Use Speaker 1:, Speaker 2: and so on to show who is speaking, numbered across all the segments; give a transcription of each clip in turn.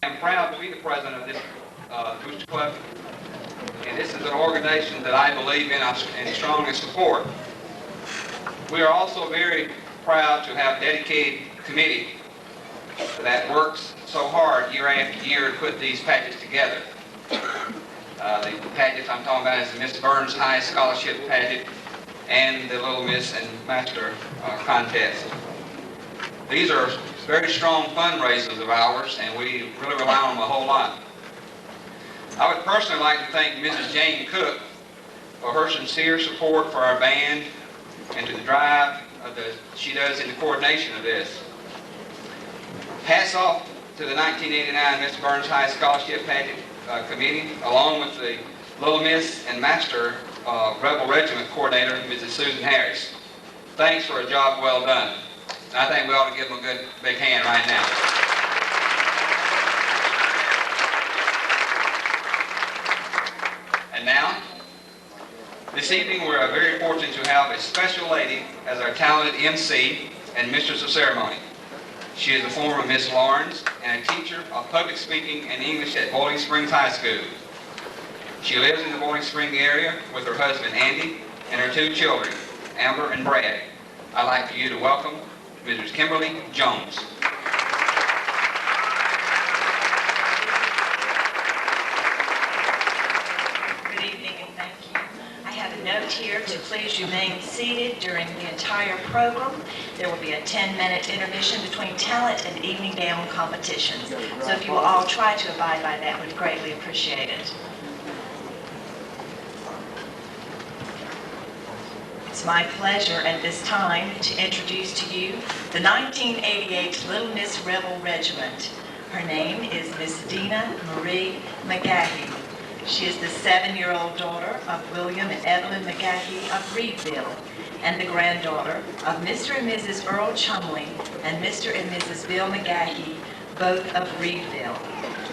Speaker 1: I'm proud to be the president of this Booster Club, and this is an organization that I believe in and strongly support. We are also very proud to have a dedicated committee that works so hard year after year to put these pageants together. The pageants I'm talking about is the Miss Byrnes High Scholarship Pageant and the Little Miss and Master contest. These are very strong fundraisers of ours, and we really rely on them a whole lot. I would personally like to thank Mrs. Jane Cook for her sincere support for our band and to the drive she does in the coordination of this. Hats off to the 1989 Miss Byrnes High Scholarship Pageant Committee, along with the Little Miss and Master Rebel Regiment Coordinator, Mrs. Susan Harris. Thanks for a job well done. And I think we ought to give them a good big hand right now. And now, this evening we're very fortunate to have a special lady as our talented MC and Mistress of Ceremony. She is a former Miss Lawrence and a teacher of public speaking and English at Boiling Springs High School. She lives in the Boiling Spring area with her husband Andy and her two children, Amber and Brad. I'd like for you to welcome Mrs. Kimberly Jones.
Speaker 2: Good evening and thank you. I have a note here to please remain seated during the entire program. There will be a 10-minute intermission between talent and evening gown competitions. So if you will all try to abide by that, we'd greatly appreciate it. It's my pleasure at this time to introduce to you the 1988 Little Miss Rebel Regiment. Her name is Miss Dina Marie McGahee. She is the 7-year-old daughter of William and Evelyn McGahee of Reedville and the granddaughter of Mr. and Mrs. Earl Chumley and Mr. and Mrs. Bill McGahee, both of Reedville.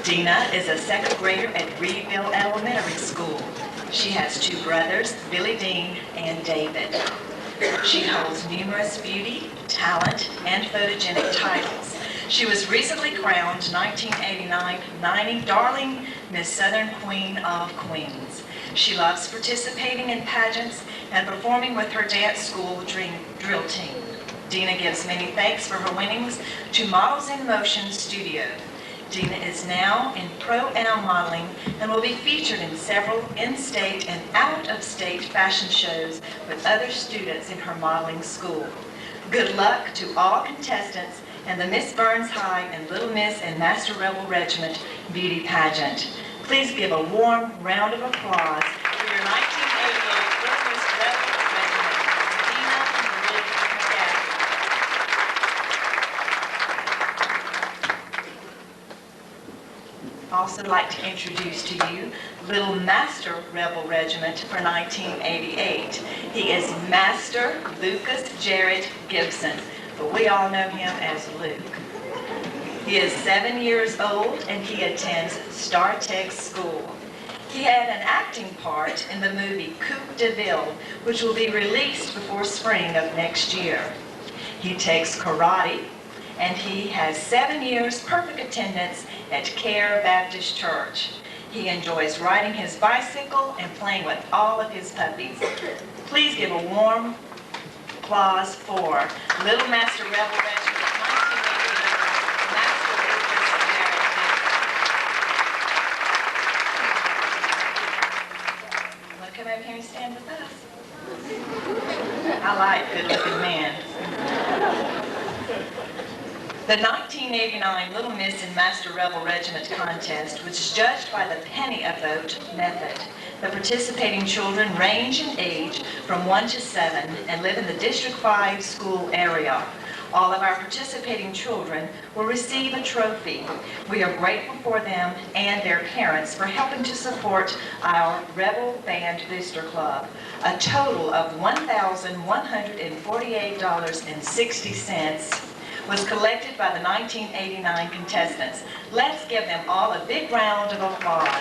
Speaker 2: Dina is a second grader at Reedville Elementary School. She has two brothers, Billy Dean and David. She holds numerous beauty, talent, and photogenic titles. She was recently crowned 1989 90 Darling Miss Southern Queen of Queens. She loves participating in pageants and performing with her dance school drill team. Dina gives many thanks for her winnings to Models in Motion Studio. Dina is now in pro-am modeling and will be featured in several in-state and out-of-state fashion shows with other students in her modeling school. Good luck to all contestants and the Miss Byrnes High and Little Miss and Master Rebel Regiment Beauty Pageant. Please give a warm round of applause for your 1988 Little Miss Rebel Regiment, Dina Marie McGahee. Also like to introduce to you Little Master Rebel Regiment for 1988. He is Master Lucas Jared Gibson, but we all know him as Luke. He is 7 years old and he attends Star Tech School. He had an acting part in the movie Coupe de Ville, which will be released before spring of next year. He takes karate, and he has 7 years perfect attendance at Care Baptist Church. He enjoys riding his bicycle and playing with all of his puppies. Please give a warm applause for Little Master Rebel Regiment 1988, Master Lucas Jared. Want to come over here and stand with us? I like good-looking men. The 1989 Little Miss and Master Rebel Regiment contest was judged by the penny a vote method. The participating children range in age from 1 to 7 and live in the District 5 school area. All of our participating children will receive a trophy. We are grateful for them and their parents for helping to support our Rebel Band Booster Club. A total of $1,148.60 was collected by the 1989 contestants. Let's give them all a big round of applause.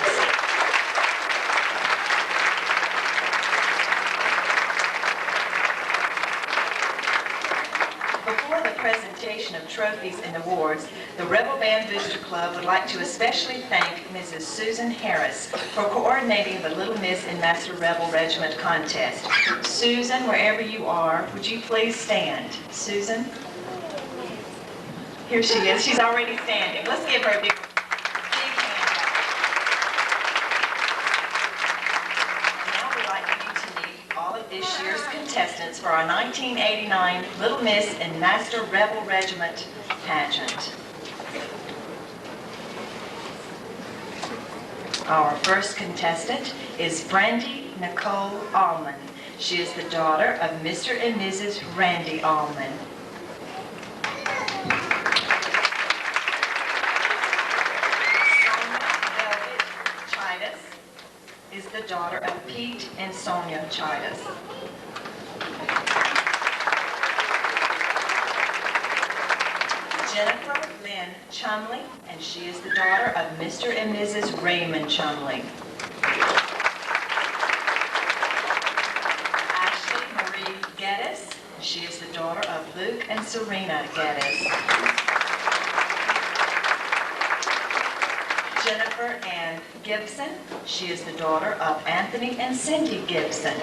Speaker 2: Before the presentation presentation of trophies and awards, the Rebel Band Booster Club would like to especially thank Mrs. Susan Harris for coordinating the Little Miss and Master Rebel Regiment contest. Susan, wherever you are, would you please stand? Susan? Here she is. She's already standing. Let's give her a big hand. Now we'd like you to meet all of this year's contestants for our 1989 Little Miss and Master Rebel Regiment pageant. Our first contestant is Brandy Nicole Allman. She is the daughter of Mr. and Mrs. Randy Allman. Is the daughter of Pete and Sonia Chidas. Jennifer Lynn Chumley, and she is the daughter of Mr. and Mrs. Raymond Chumley. Ashley Marie Geddes, she is the daughter of Luke and Serena Geddes. Jennifer Ann Gibson. She is the daughter of Anthony and Cindy Gibson.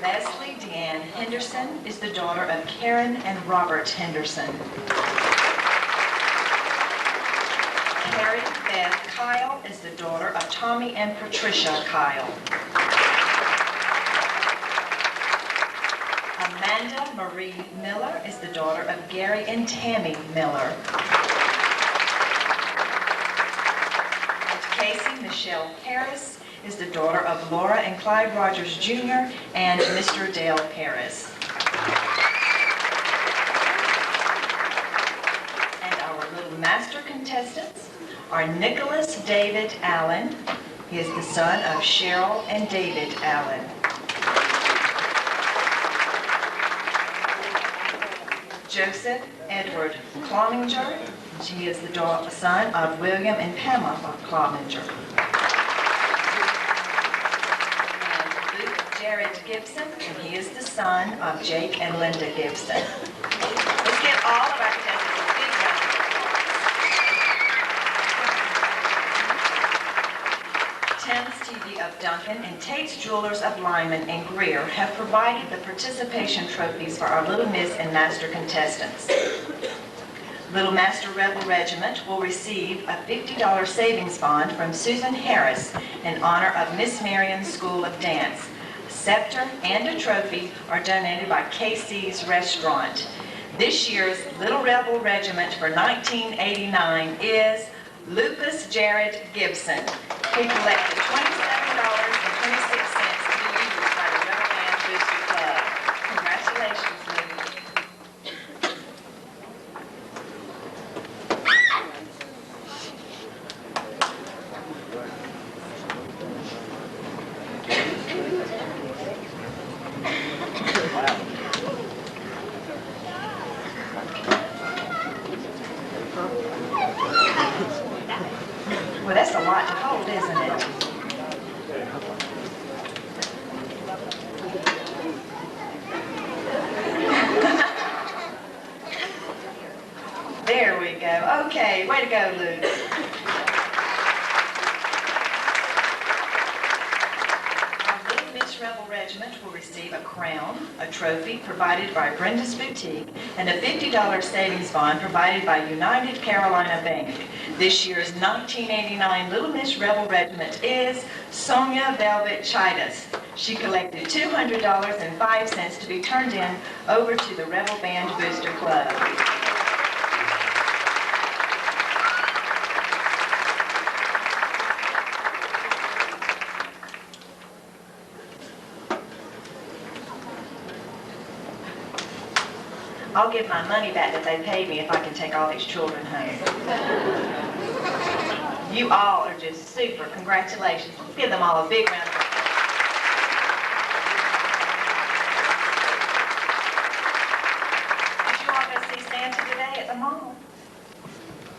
Speaker 2: Leslie Deanne Henderson is the daughter of Karen and Robert Henderson. Carrie Beth Kyle is the daughter of Tommy and Patricia Kyle. Amanda Marie Miller is the daughter of Gary and Tammy Miller. And Casey Michelle Harris is the daughter of Laura and Clyde Rogers Jr. and Mr. Dale Harris. And our little master contestants are Nicholas David Allen. He is the son of Cheryl and David Allen. Joseph Edward Cloninger. He is the son of William and Pamela Cloninger. And Luke Jared Gibson, and he is the son of Jake and Linda Gibson. Let's give all of our contestants a big round of applause. Tim's TV of Duncan and Tate's Jewelers of Lyman and Greer have provided the participation trophies for our Little Miss and Master contestants. Little Master Rebel Regiment will receive a $50 savings bond from Susan Harris in honor of Miss Marion's School of Dance. A scepter and a trophy are donated by KC's Restaurant. This year's Little Rebel Regiment for 1989 is Lucas Jared Gibson. He collected $27.26 to be used by the Rebel Band Booster Club. Congratulations, Luke. Well, that's a lot to hold, isn't it? There we go. Okay, way to go, Luke. Our Little Miss Rebel Regiment will receive a crown, a trophy provided by Brenda's Boutique, and a $50 savings bond provided by United Carolina Bank. This year's 1989 Little Miss Rebel Regiment is Sonia Velvet Chidas. She collected $200.05 to be turned in over to the Rebel Band Booster Club. I'll give my money back that they paid me if I can take all these children home. You all are just super. Congratulations. Let's give them all a big round of applause. Did you all go see Santa today at the mall?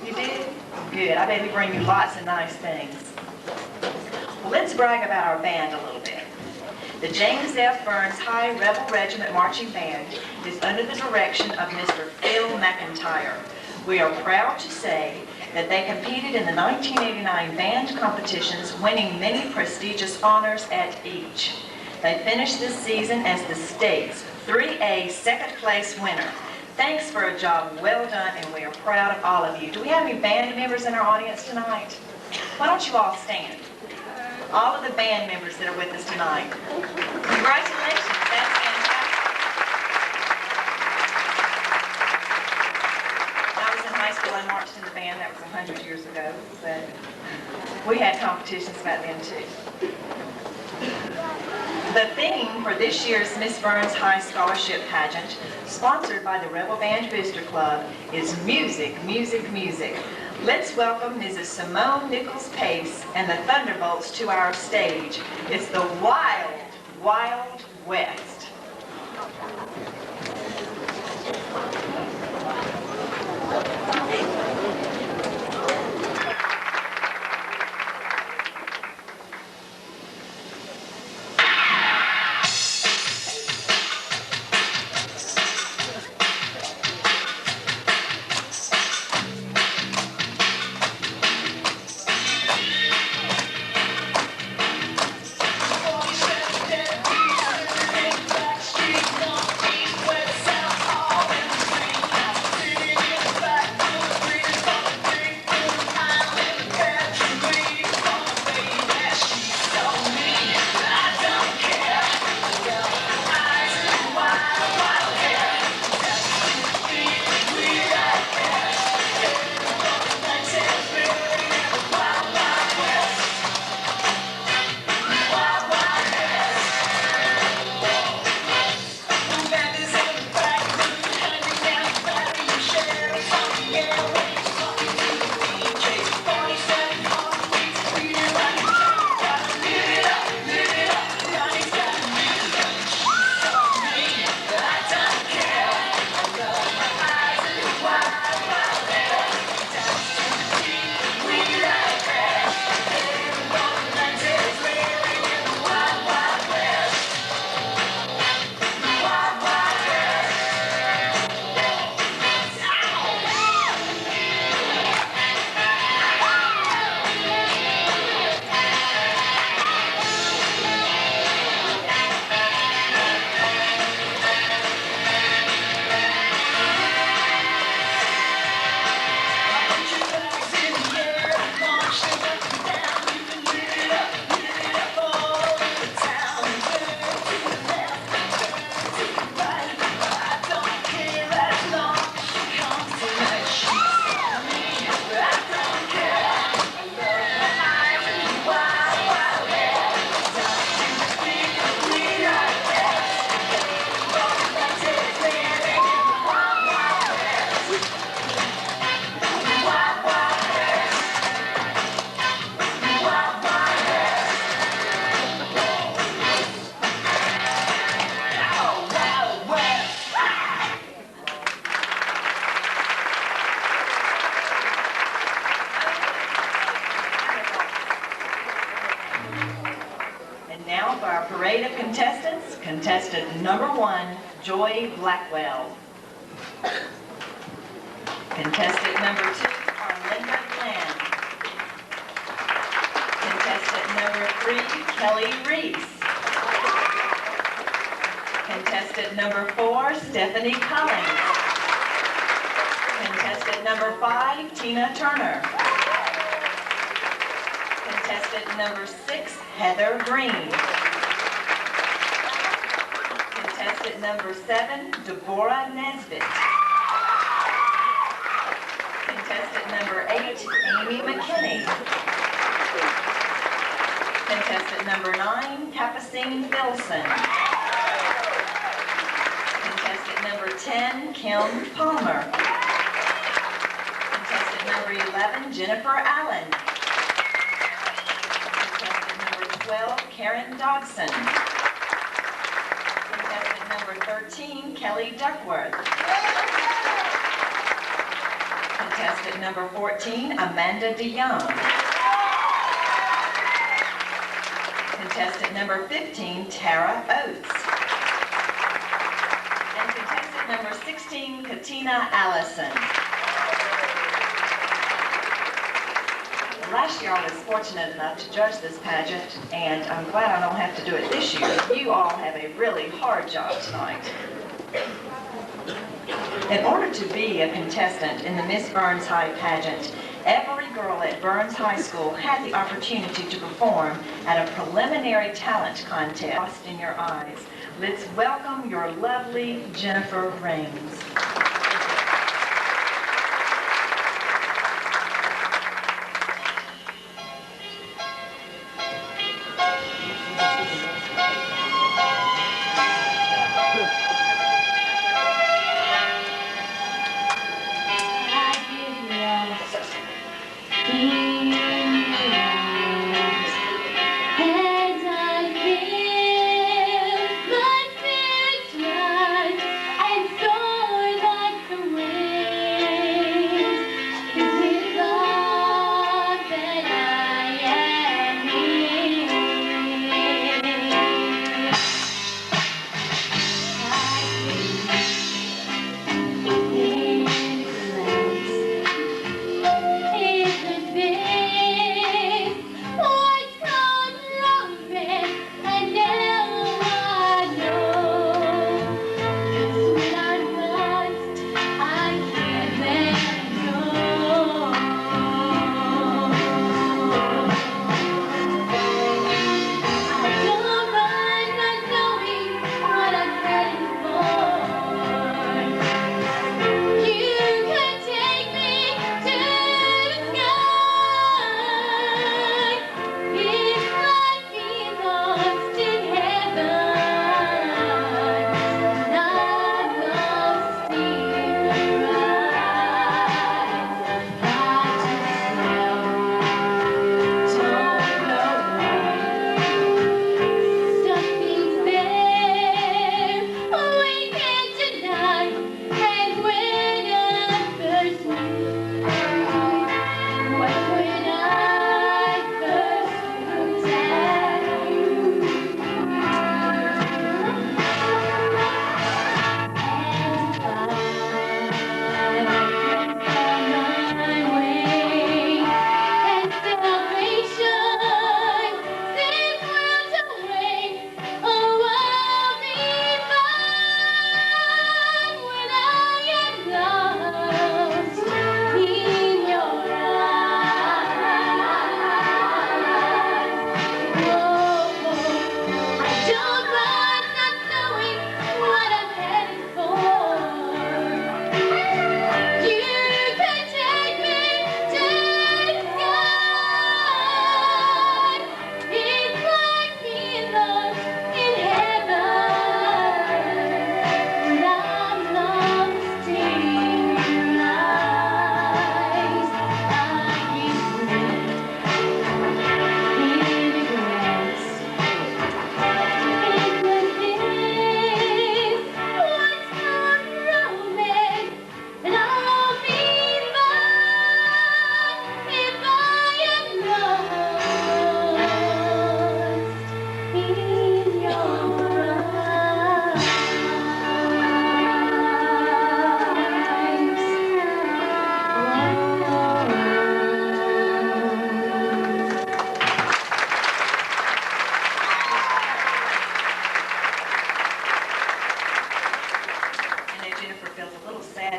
Speaker 2: You did? Good. I bet he bring you lots of nice things. Well, let's brag about our band a little bit. The James F. Byrnes High Rebel Regiment Marching Band is under the direction of Mr. Phil McIntyre. We are proud to say that they competed in the 1989 band competitions, winning many prestigious honors at each. They finished this season as the state's 3A second place winner. Thanks for a job well done, and we are proud of all of you. Do we have any band members in our audience tonight? Why don't you all stand? All of the band members that are with us tonight. Congratulations, that's fantastic. When I was in high school, I marched in the band. That was 100 years ago, but we had competitions back then too. The theme for this year's Miss Byrnes High Scholarship Pageant, sponsored by the Rebel Band Booster Club, is Music, Music, Music. Let's welcome Mrs. Simone Nichols-Pace and the Thunderbolts to our stage. It's the Wild, Wild West. Parade of contestants, contestant number 1, Joy Blackwell. Contestant number 2, Arlinda Glenn. Contestant number 3, Kelly Reese. Contestant number 4, Stephanie Collins. Contestant number 5, Tina Turner. Contestant number 6, Heather Green. Contestant number 7, Deborah Nesbitt. Contestant number 8, Amy McKinney. Contestant number 9, Capucine Filson. Contestant number 10, Kim Palmer. Contestant number 11, Jennifer Allen. Contestant number 12, Karen Dodson. Contestant number 13, Kelly Duckworth. Contestant number 14, Amanda DeYoung. contestant number 15, Tara Oates. And contestant number 16, Katina Allison. Last year I was fortunate enough to judge this pageant, and I'm glad I don't have to do it this year. You all have a really hard job tonight. In order to be a contestant in the Miss Byrnes High pageant, every girl at Byrnes High School had the opportunity to perform at a preliminary talent contest. Lost in your eyes. Let's welcome your lovely Jennifer Raines.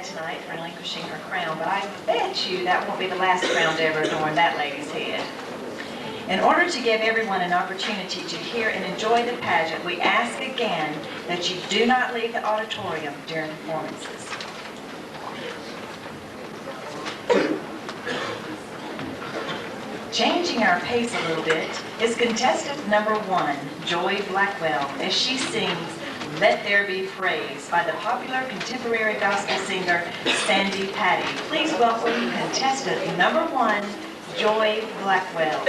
Speaker 2: Tonight for relinquishing her crown, but I bet you that won't be the last crown to ever adorn that lady's head. In order to give everyone an opportunity to hear and enjoy the pageant, we ask again that you do not leave the auditorium during performances. Changing our pace a little bit is contestant number 1, Joy Blackwell, as she sings Let There Be Praise by the popular contemporary gospel singer Sandy Patty. Please welcome contestant number 1, Joy Blackwell.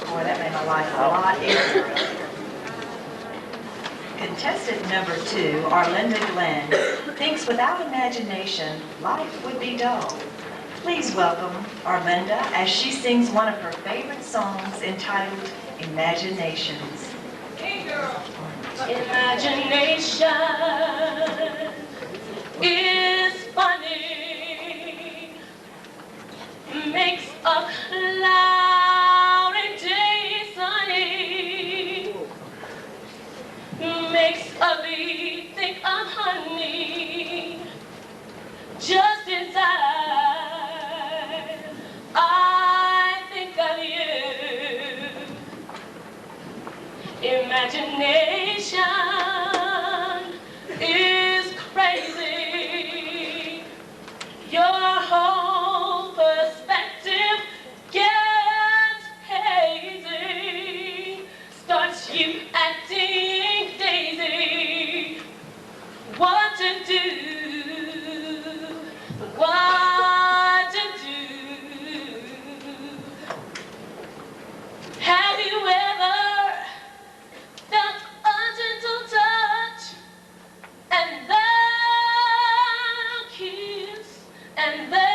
Speaker 2: Boy, that made my life a lot easier. Contestant number 2, Arlinda Glenn, thinks without imagination, life would be dull. Please welcome Arlinda as she sings one of her favorite songs entitled Imaginations.
Speaker 3: Hey girl. Imagination is funny, makes a cloudy day sunny, makes a bee think of honey just inside. I think of you. Imagination is crazy. Your whole perspective gets hazy. Starts you acting daisy. What to do? What to do? Have you ever felt a gentle touch and then a kiss and then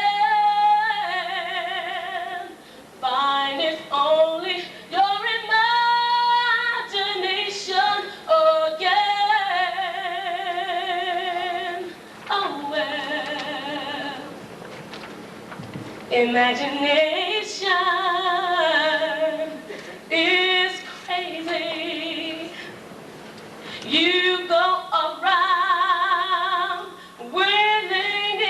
Speaker 3: find it's only your imagination again? Oh well, imagination is crazy. You go around willy-nilly.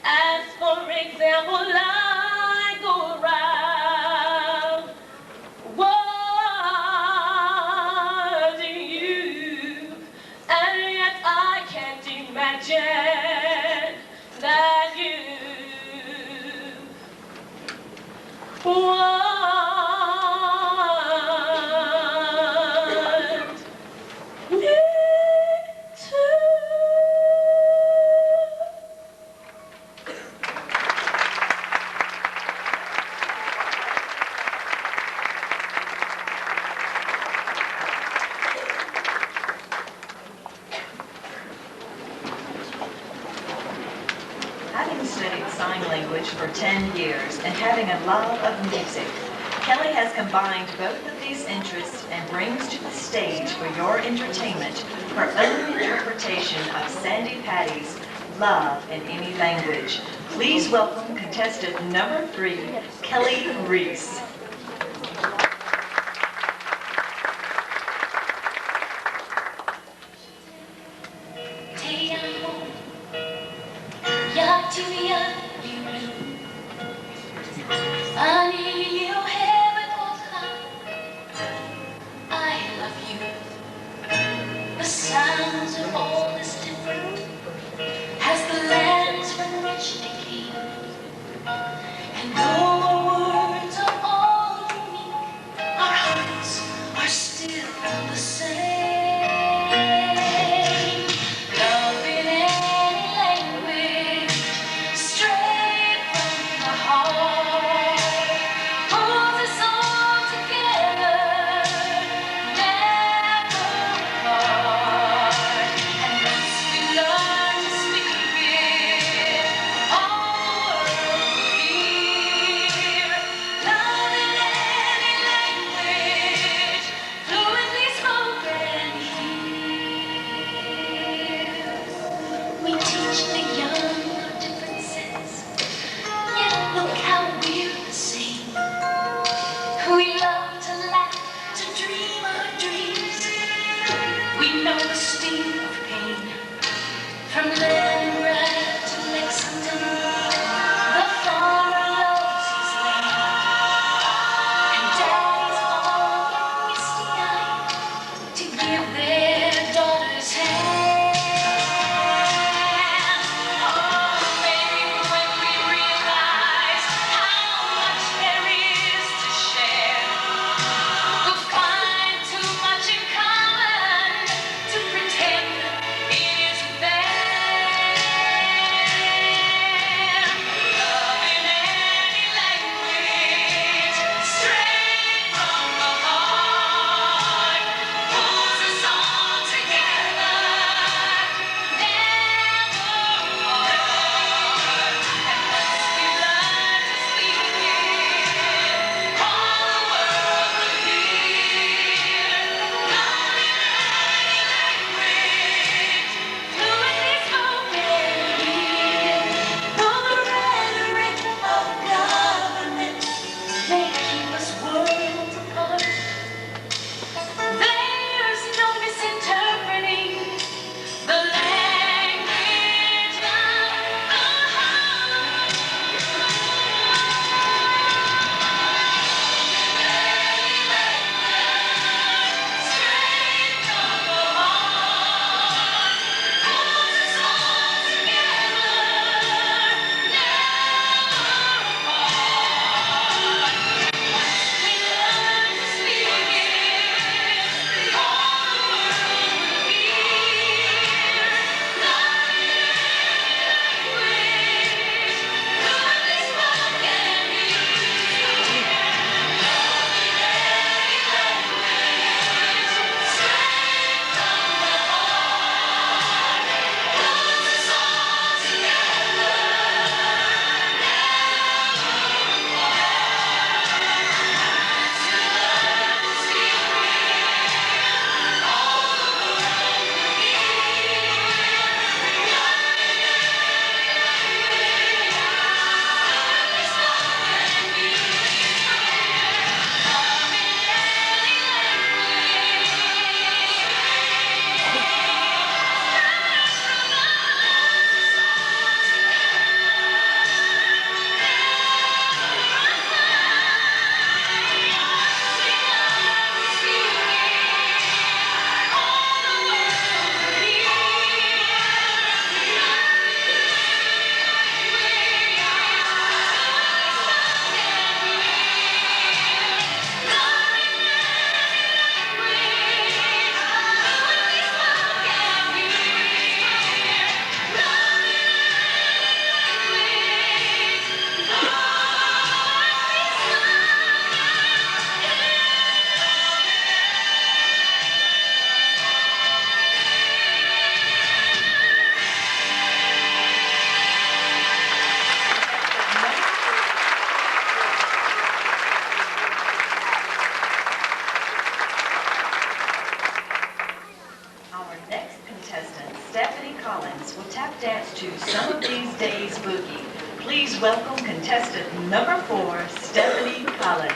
Speaker 3: As for example, I go around watching you, and yet I can't imagine that you want me to.
Speaker 2: Having studied sign language for 10 years and having a love of music, Kelly has combined both of these interests and brings to the stage for your entertainment her own interpretation of Sandy Patty's Love in Any Language. Please welcome contestant number 3, Kelly Reese.
Speaker 3: Te amo, ya too young, you blue. Funny you have it all time. I love you. The sounds are all as different as the lands from which they came. And though our words are all
Speaker 2: welcome contestant number 4, Stephanie Collins.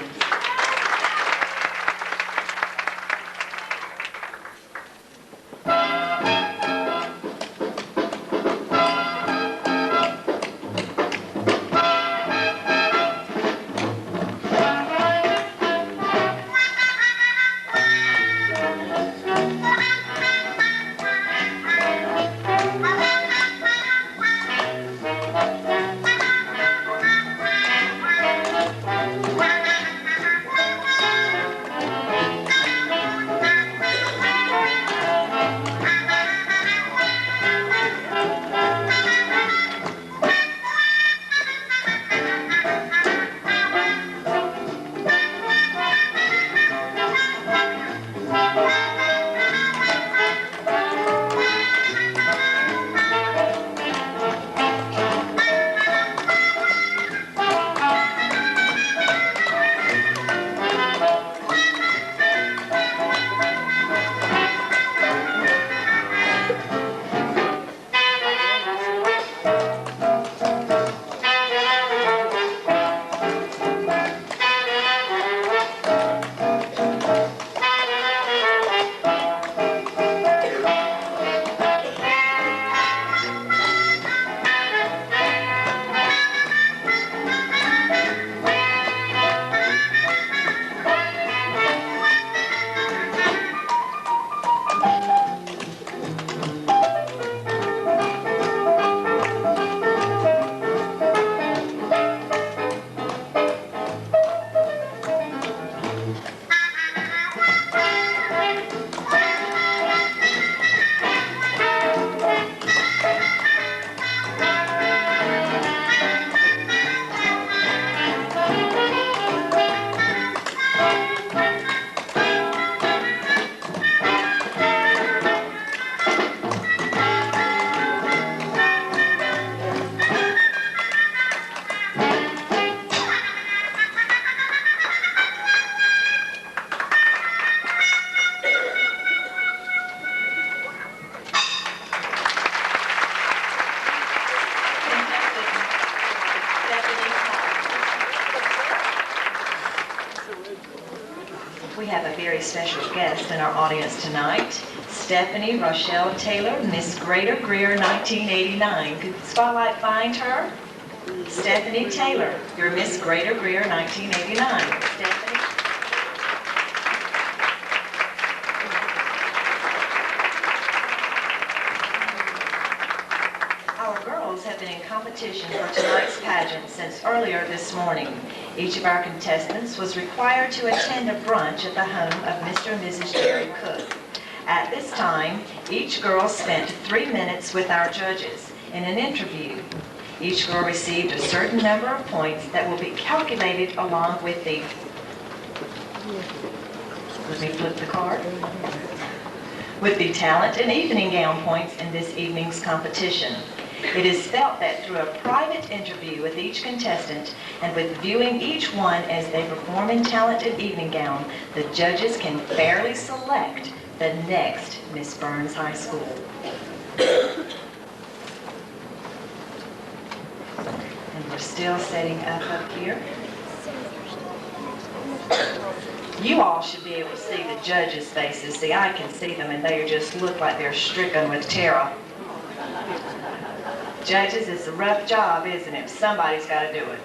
Speaker 2: We have a very special guest in our audience tonight, Stephanie Rochelle Taylor, Miss Greater Greer 1989. Could the spotlight find her? Stephanie Taylor, your Miss Greater Greer 1989. Stephanie. Our girls have been in competition for tonight's pageant since earlier this morning. Each of our contestants was required to attend a brunch at the home of Mr. and Mrs. Jerry Cook. At this time, each girl spent 3 minutes with our judges in an interview. Each girl received a certain number of points that will be calculated along with the, let me flip the card, with the talent and evening gown points in this evening's competition. It is felt that through a private interview with each contestant and with viewing each one as they perform in talent and evening gown, the judges can fairly select the next Miss Byrnes High School. And we're still setting up here. You all should be able to see the judges' faces. See, I can see them and they just look like they're stricken with terror. Judges, it's a rough job, isn't it? Somebody's got to do it.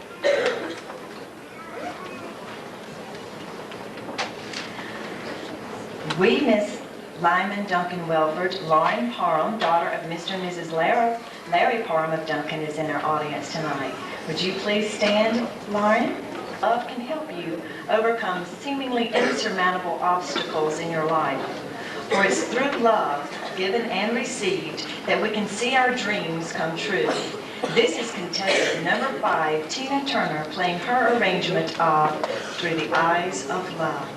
Speaker 2: We miss Lyman Duncan Welford, Lauren Parham, daughter of Mr. and Mrs. Larry Parham of Duncan, is in our audience tonight. Would you please stand, Lauren? Love can help you overcome seemingly insurmountable obstacles in your life. For it's through love, given and received, that we can see our dreams come true. This is contestant number 5, Tina Turner, playing her arrangement of Through the Eyes of Love.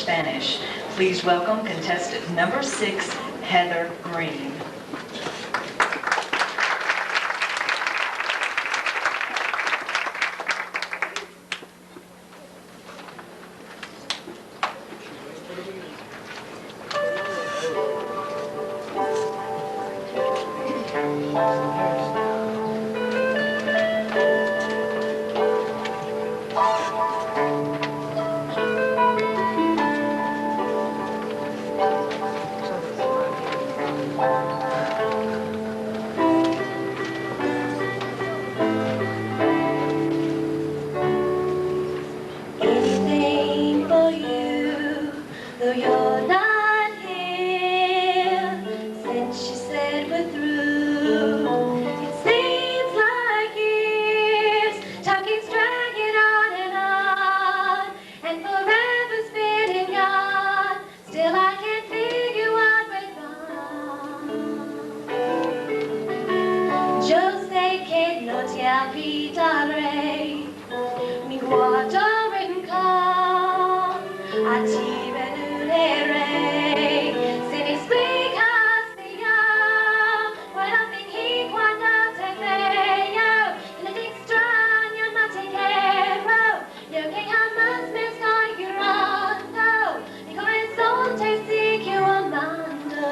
Speaker 2: Spanish. Please welcome contestant number 6, Heather Green.
Speaker 3: Anything for you, though you're not here. Since you said we're through, it seems like years. Time keeps dragging on, and forever's been and gone. Still I can't figure what we've done. Yo sé que no te olvidaré. Mi guardo a ti benediré sin explicación. Bueno, fingí cuando te veo y no te extraño, no te quiero. Yo que jamás me estoy llorando, mi corazón te sigue amando.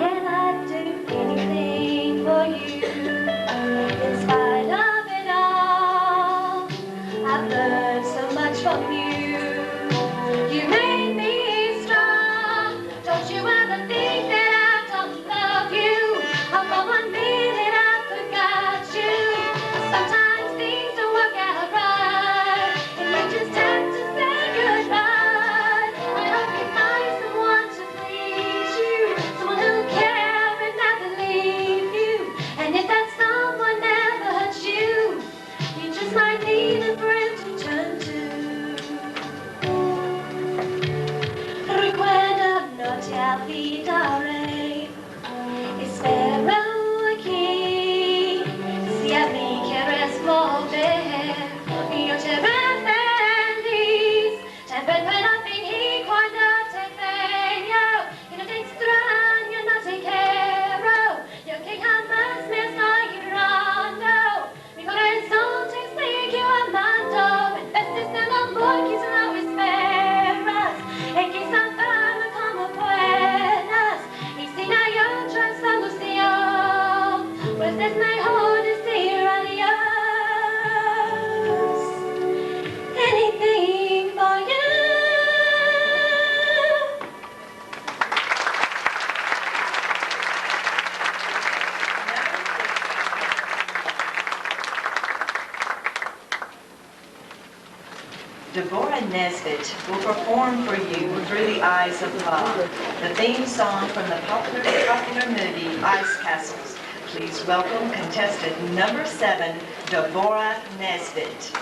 Speaker 3: And I'd do anything for you in spite of it all. I've learned so much from you. You made me strong. Don't you ever think that I don't love you. Or for 1 minute I forgot you. Sometimes things don't work out right, and you just have to say goodbye. I hope you find someone to please you, someone who cares and never leave you. And if that someone never hurts you, you just might need a friend to turn to. Recuerda, no te olvidaré. Espero aquí. Si a mí quieres volver, yo te veré feliz. También puedo fingir cuando te veo y no te extraño, no te quiero. Yo que jamás me estoy llorando, mi corazón te sigue amando. Este es el amor que solo esperas, y que salvarme como puedas. Y si no hay otra solución, pues es mejor decir adiós. Anything for you.
Speaker 2: Deborah Nesbitt will perform for you Through the Eyes of Love, the theme song from the popular movie Ice Castles. Please welcome contestant number 7, Deborah Nesbitt.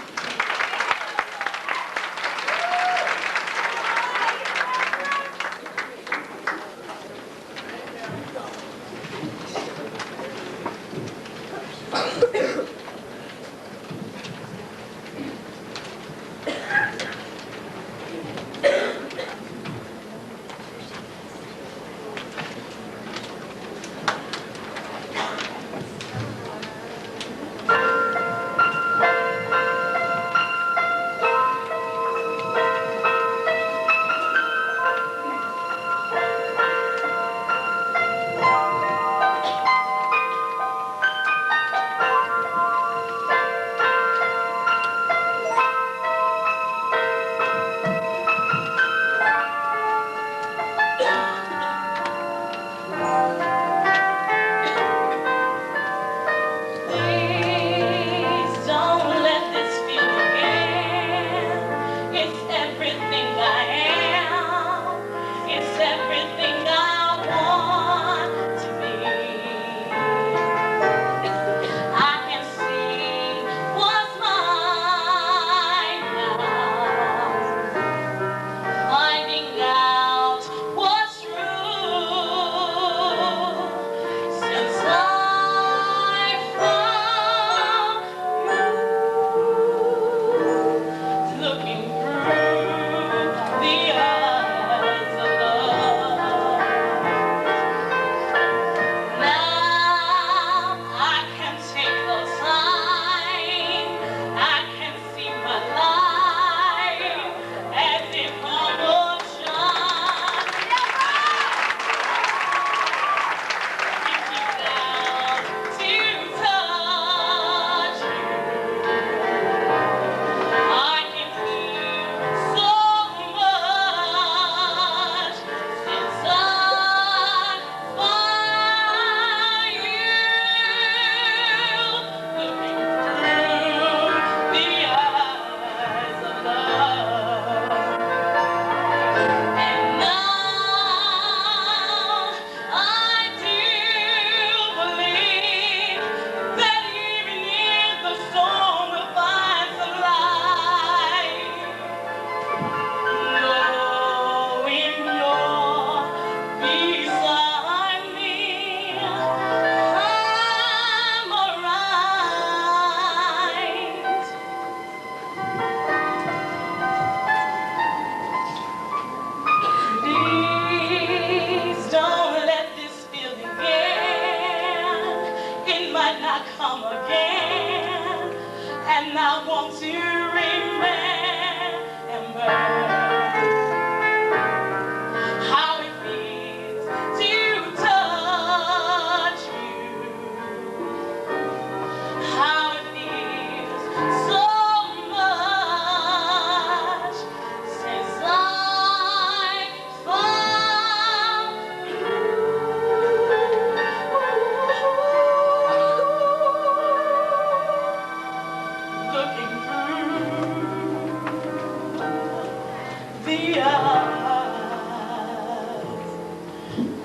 Speaker 2: the eyes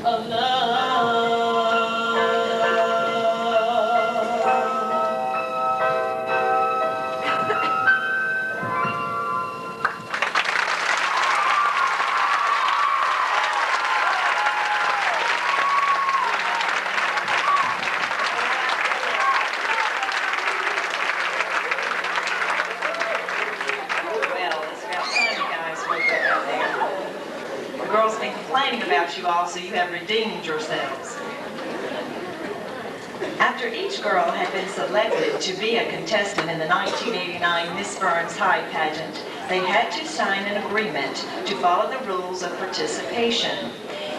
Speaker 2: of love. Well, it's about time you guys woke up out there. The girls have been complaining about you all, so you have redeemed yourselves. After each girl had been selected to be a contestant in the 1989 Miss Byrnes High Pageant, they had to sign an agreement to follow the rules of participation.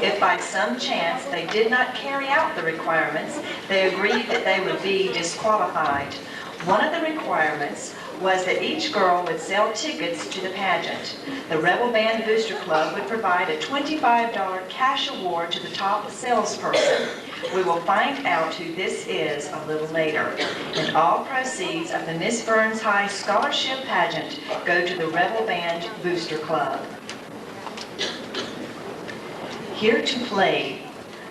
Speaker 2: If by some chance they did not carry out the requirements, they agreed that they would be disqualified. One of the requirements was that each girl would sell tickets to the pageant. The Rebel Band Booster Club would provide a $25 cash award to the top salesperson. We will find out who this is a little later. And all proceeds of the Miss Byrnes High Scholarship Pageant go to the Rebel Band Booster Club. Here to play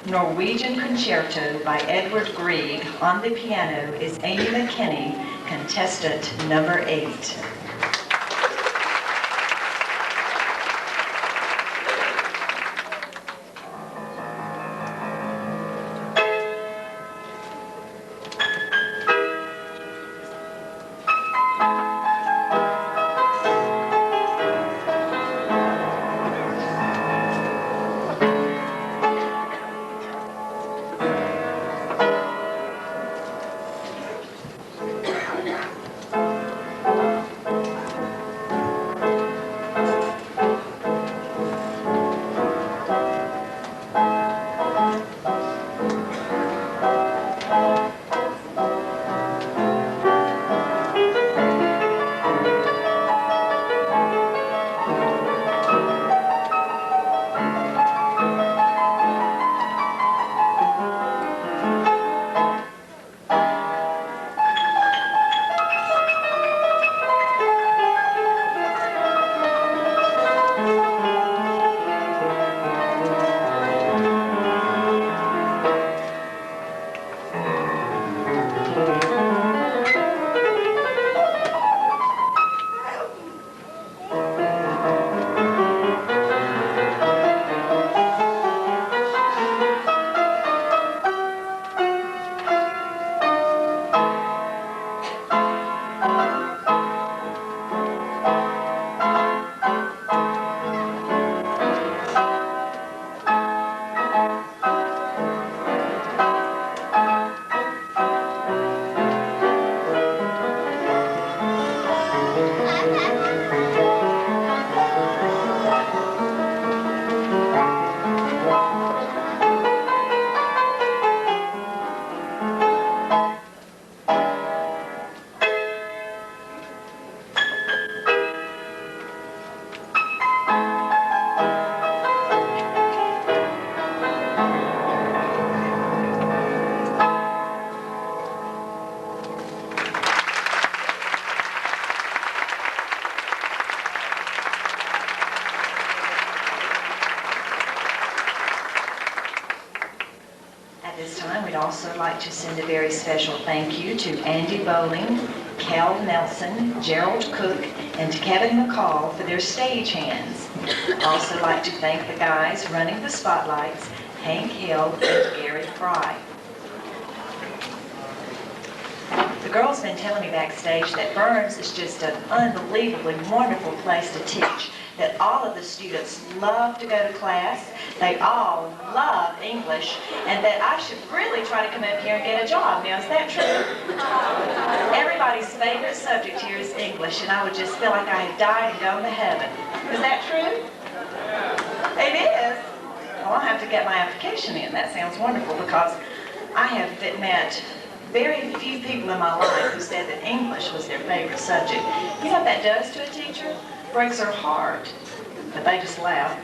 Speaker 2: Norwegian Concerto by Edward Grieg on the piano is Amy McKinney, contestant number 8. We'd also like to send a very special thank you to Andy Bowling, Cal Nelson, Gerald Cook, and Kevin McCall for their stage-hands. Also like to thank the guys running the spotlights, Hank Hill and Gary Fry. The girls have been telling me backstage that Byrnes is just an unbelievably wonderful place to teach, that all of the students love to go to class, they all love English, and that I should really try to come up here and get a job. Now, is that true? Everybody's favorite subject here is English, and I would just feel like I had died and gone to heaven. Is that true? It is? Well, I'll have to get my application in. That sounds wonderful, because I have met very few people in my life who said that English was their favorite subject. You know what that does to a teacher? Breaks her heart. But they just laugh.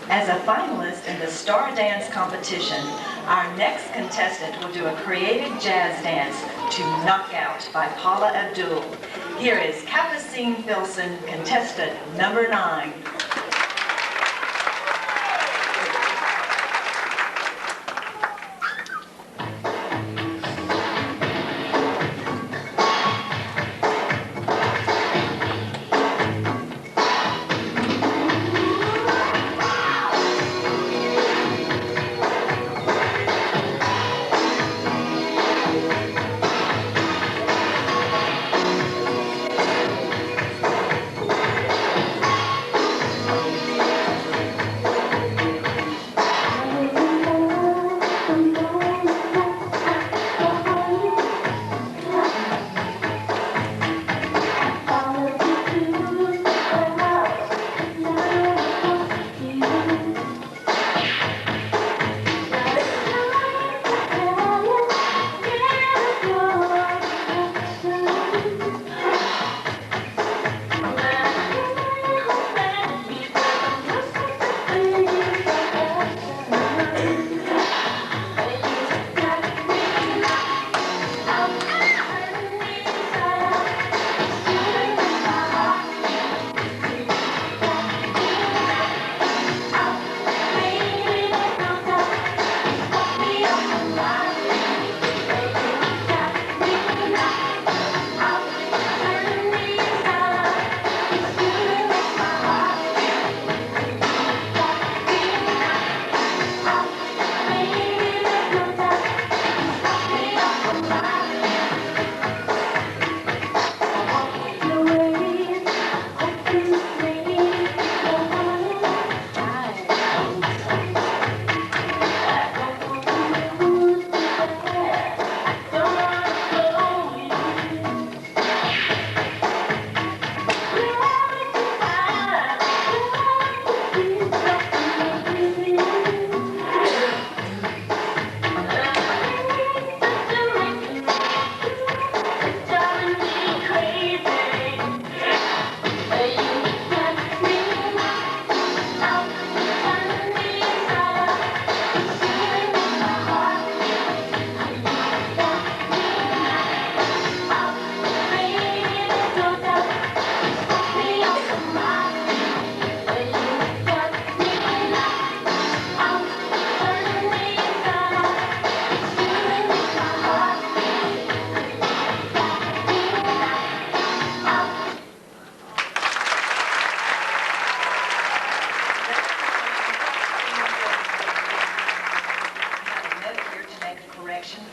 Speaker 2: As a finalist in the Star Dance competition, our next contestant will do a creative jazz dance to Knockout by Paula Abdul. Here is Capucine Filson, contestant number 9.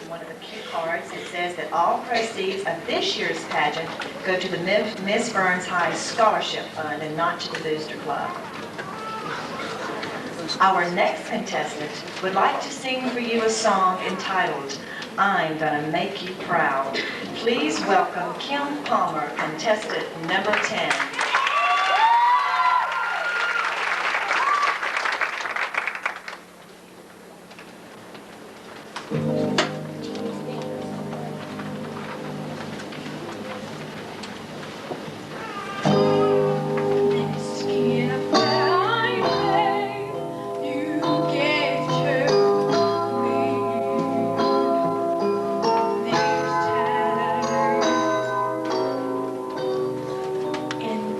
Speaker 2: One of the cue cards, it says that all proceeds of this year's pageant go to the Miss Byrnes High Scholarship Fund and not to the Booster Club. Our next contestant would like to sing for you a song entitled, I'm Gonna Make You Proud. Please welcome Kim Palmer, contestant number 10.
Speaker 3: In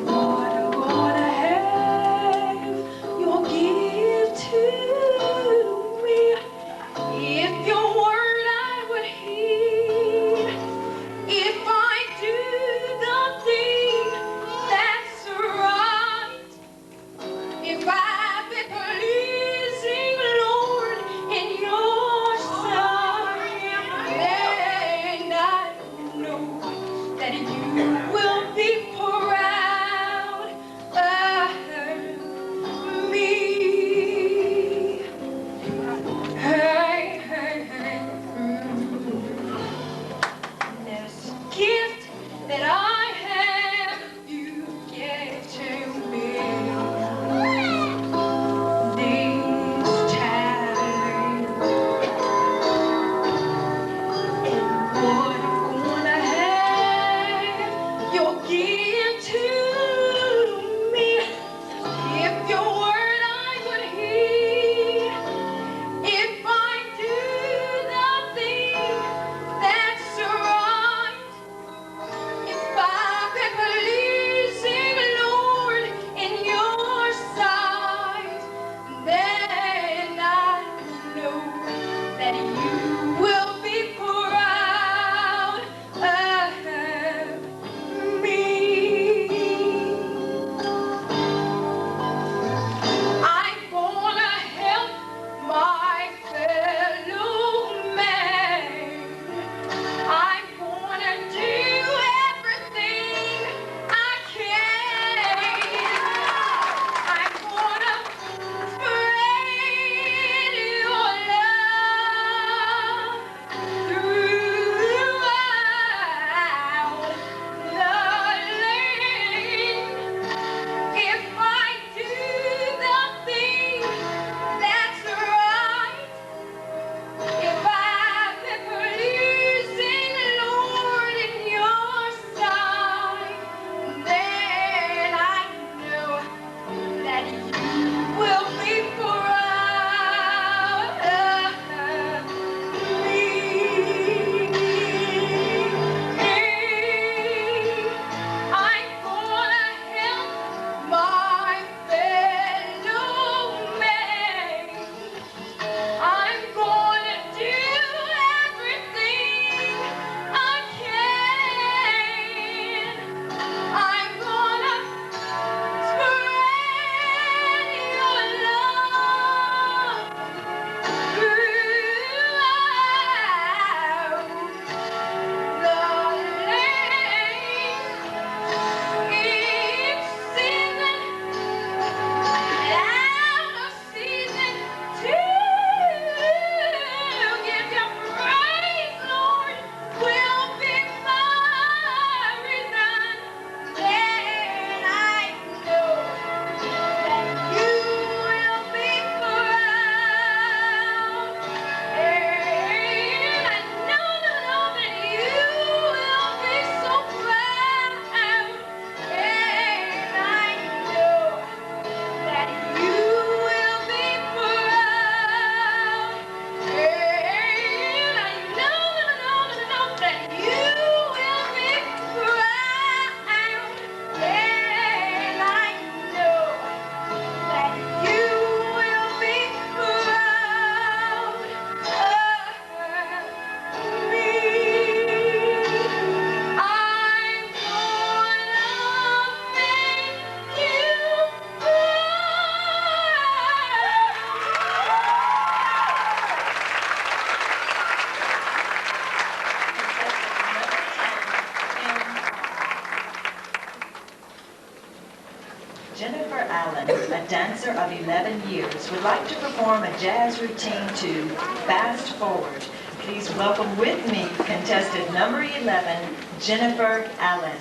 Speaker 2: Jennifer Allen, a dancer of 11 years, would like to perform a jazz routine to Fast Forward. Please welcome with me contestant number 11, Jennifer Allen.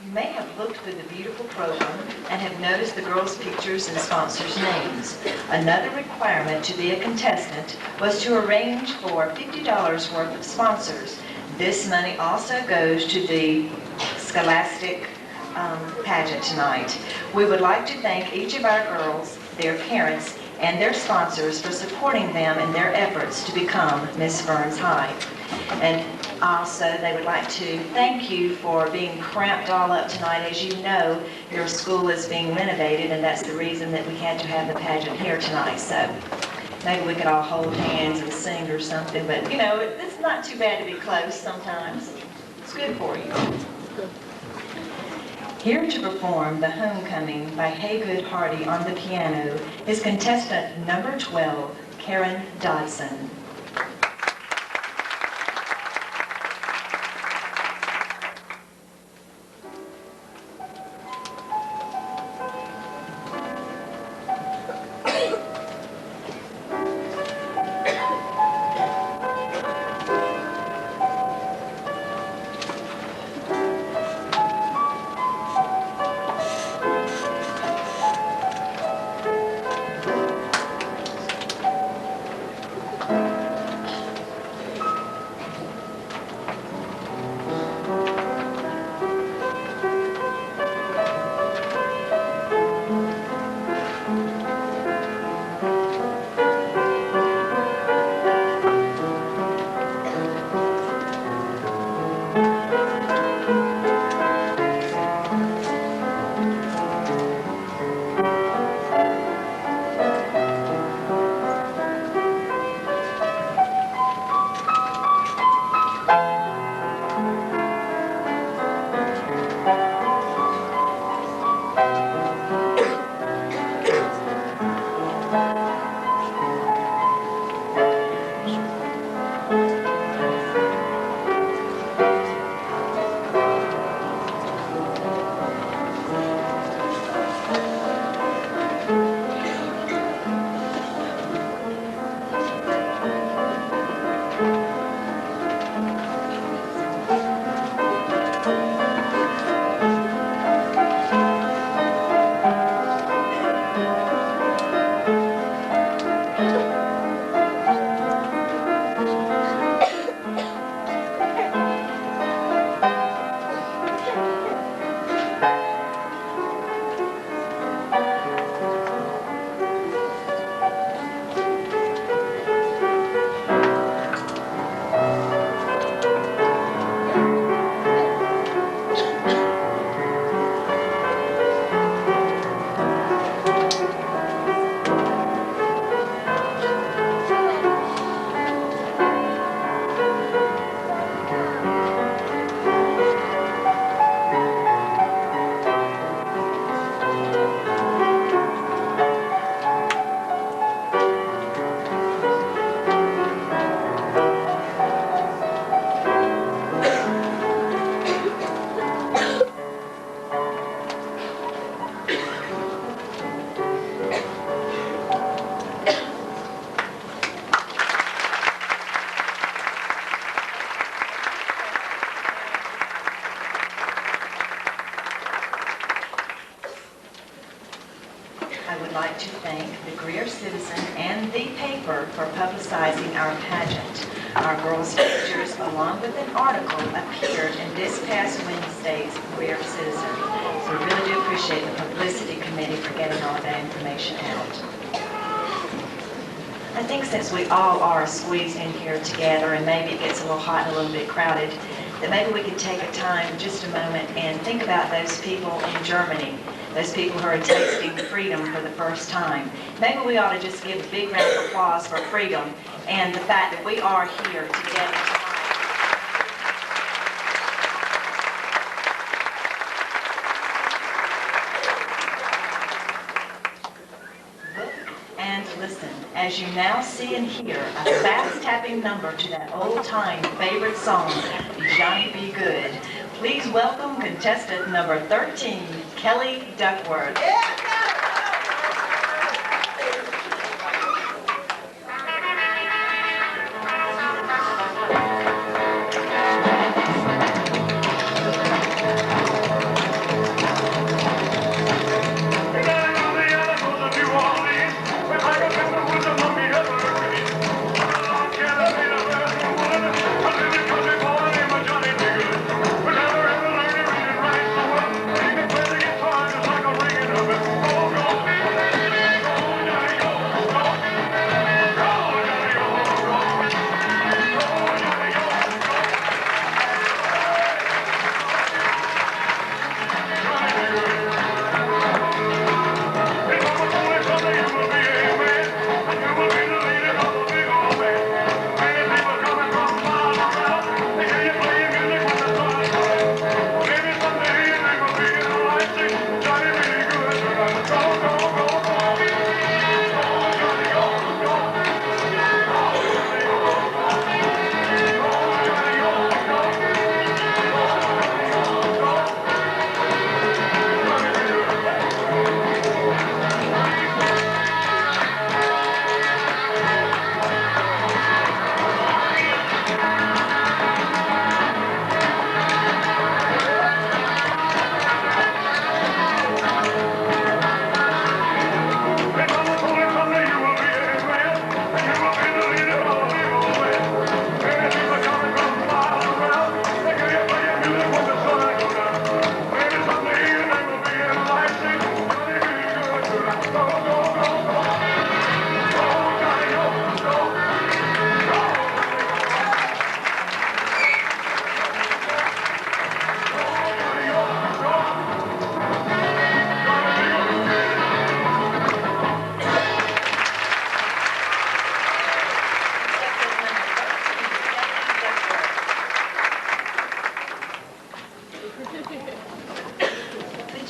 Speaker 2: You may have looked through the beautiful program and have noticed the girls' pictures and sponsors' names. Another requirement to be a contestant was to arrange for $50 worth of sponsors. This money also goes to the Scholastic pageant tonight. We would like to thank each of our girls, their parents, and their sponsors for supporting them in their efforts to become Miss Byrnes High. And also, they would like to thank you for being cramped all up tonight. As you know, your school is being renovated, and that's the reason that we had to have the pageant here tonight. So maybe we could all hold hands and sing or something, but you know, it's not too bad to be close sometimes. It's good for you. Here to perform The Homecoming by Haygood Hardy on the piano is contestant number 12, Karen Dodson. I would like to thank the Greer Citizen and the paper for publicizing our pageant. Our girls' pictures, along with an article, appeared in this past Wednesday's Greer Citizen. So we really do appreciate the publicity committee for getting all that information out. I think since we all are squeezed in here together and maybe it gets a little hot and a little bit crowded, that maybe we could take a time, just a moment, and think about those people in Germany, those people who are tasting freedom for the first time. Maybe we ought to just give a big round of applause for freedom and the fact that we are here together tonight. And listen, as you now see and hear a fast tapping number to that old-time favorite song, Johnny Be Good. Please welcome contestant number 13, Kelly Duckworth.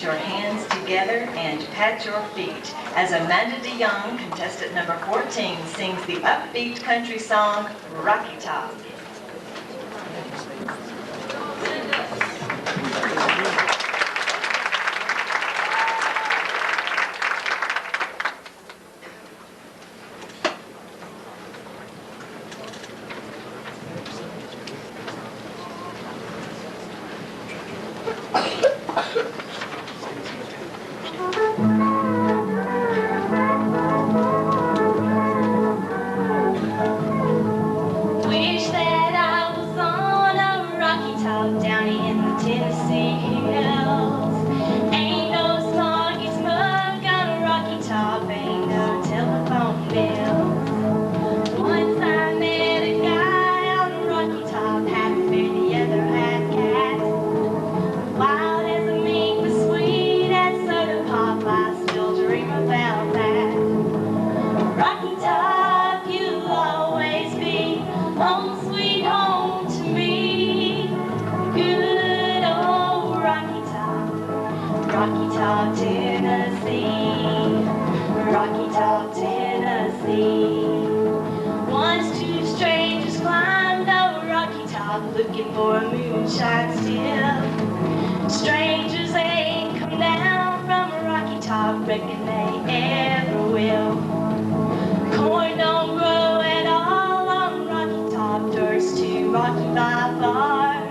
Speaker 2: Your hands together and pat your feet as Amanda DeYoung, contestant number 14, sings the upbeat country song, Rocky Top.
Speaker 3: Wish that I was on a rocky top down in the Tennessee hills. Ain't no smoggy smoke on a rocky top, ain't no telephone bill. Once I met a guy on a rocky top, half fair, the other half cat. Wild as a mink, but sweet as soda pop, I still dream about that. Rocky Top, you'll always be home sweet home to me. Good old Rocky Top, Tennessee. Rocky Top, Tennessee. Once two strangers climbed over Rocky Top looking for a moonshine still. Strangers ain't come down from a Rocky Top, reckon they ever will. Corn don't grow at all on Rocky Top, dirt's too rocky by far.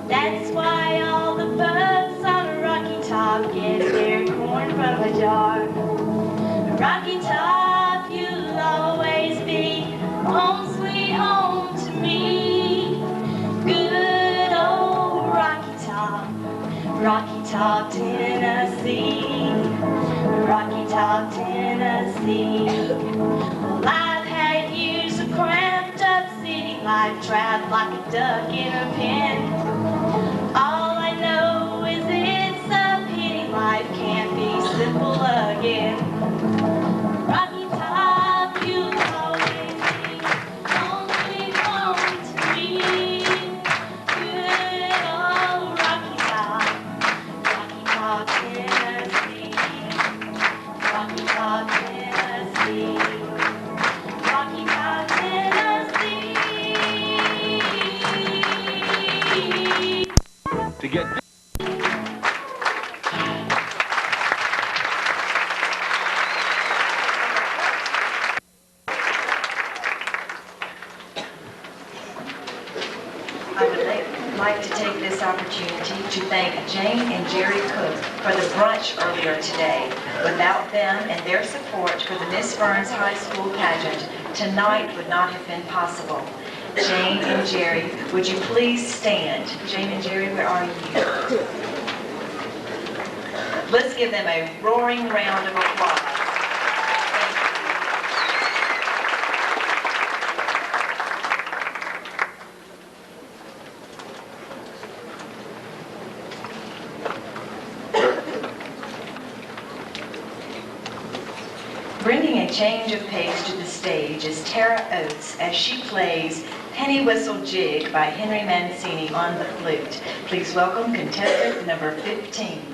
Speaker 3: That's why all the folks on a Rocky Top get their corn from a jar. Rocky Top, you'll always be home sweet home to me. Good old Rocky Top, Tennessee. Rocky Top, Tennessee. Well, I've had years of cramped up city life, trapped like a duck in a pen. All I know is it's a pity life can't be simple again. Rocky Top, you'll always be home sweet home to me. Good old Rocky Top, Tennessee. Rocky Top, Tennessee. Rocky Top, Tennessee.
Speaker 4: To get
Speaker 2: I would like to take this opportunity to thank Jane and Jerry Cook for the brunch earlier today. Without them and their support for the Miss Byrnes High School pageant, tonight would not have been possible. Jane and Jerry, would you please stand? Jane and Jerry, where are you? Let's give them a roaring round of applause. Bringing a change of pace to the stage is Tara Oates as she plays Penny Whistle Jig by Henry Mancini on the flute. Please welcome contestant number 15.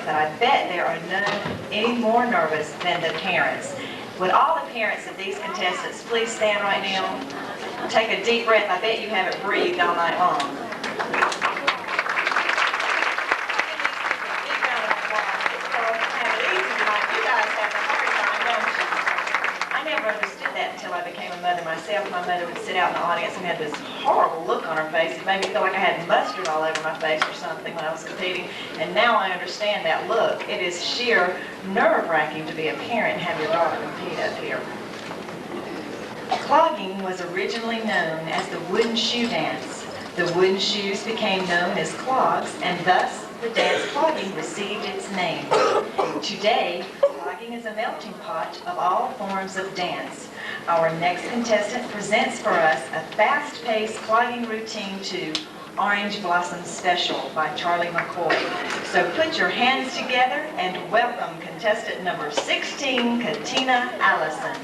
Speaker 2: But I bet there are none any more nervous than the parents. Would all the parents of these contestants please stand right now? Take a deep breath. I bet you haven't breathed all night long. I never understood that until I became a mother myself. myself, my mother would sit out in the audience and had this horrible look on her face. It made me feel like I had mustard all over my face or something when I was competing. And now I understand that look. It is sheer nerve-wracking to be a parent and have your daughter compete up here. Clogging was originally known as the wooden shoe dance. The wooden shoes became known as clogs, and thus the dance clogging received its name. Today, clogging is a melting pot of all forms of dance. Our next contestant presents for us a fast-paced clogging routine to Orange Blossom Special by Charlie McCoy. So put your hands together and welcome contestant number 16, Katina Allison.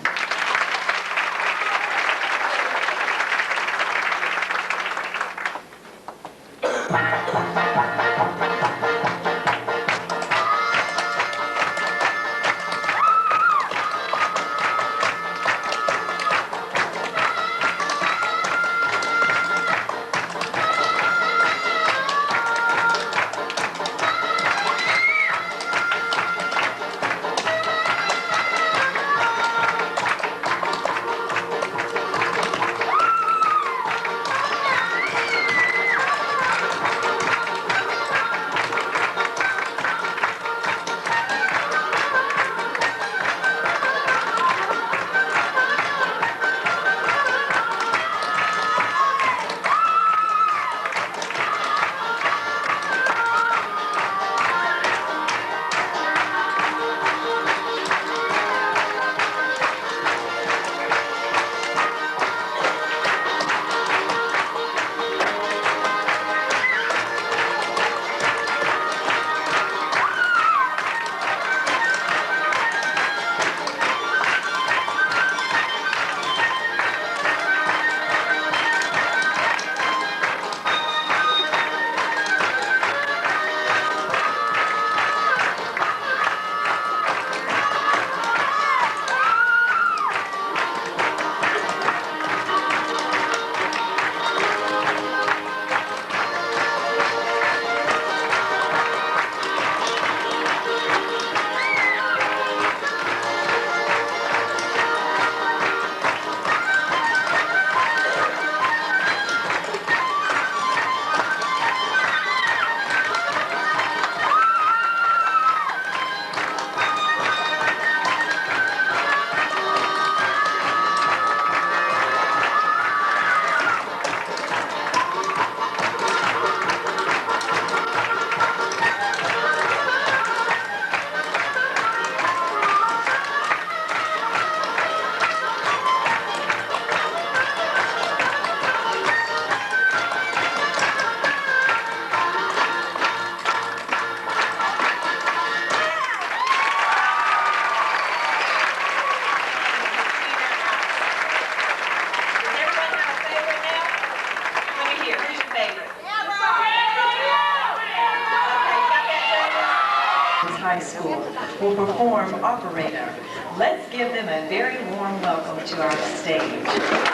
Speaker 2: High School will perform Operator. Let's give them a very warm welcome to our stage.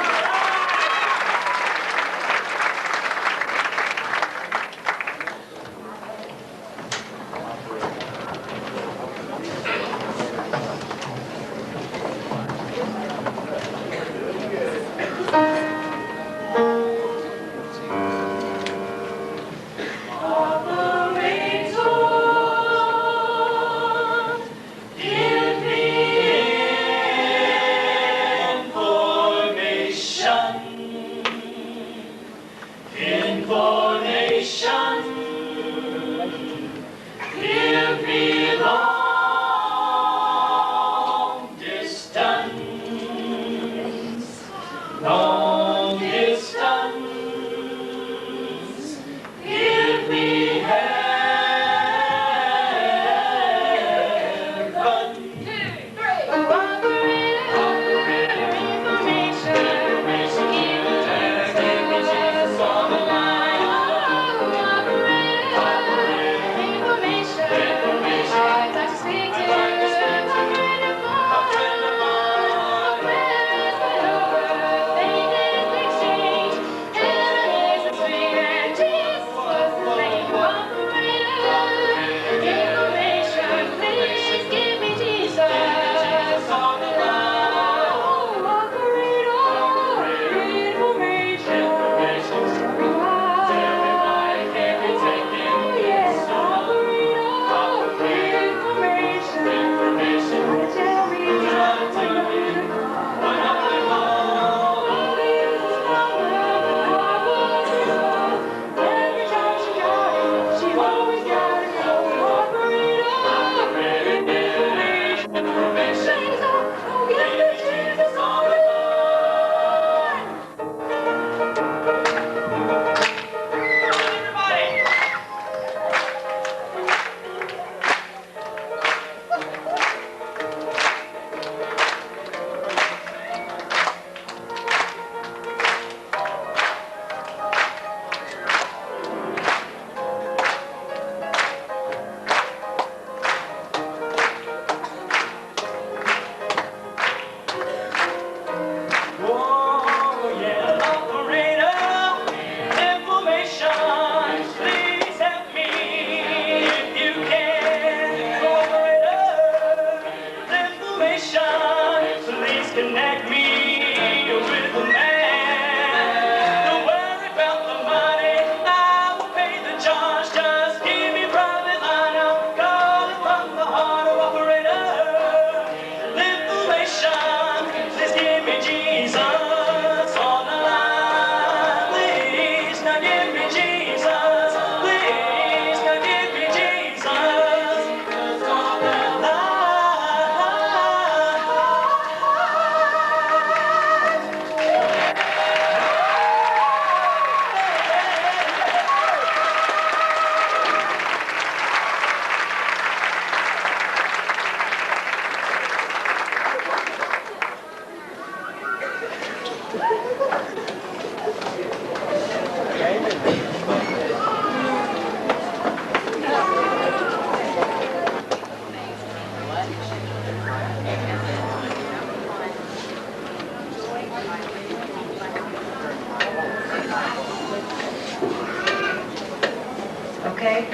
Speaker 2: Okay?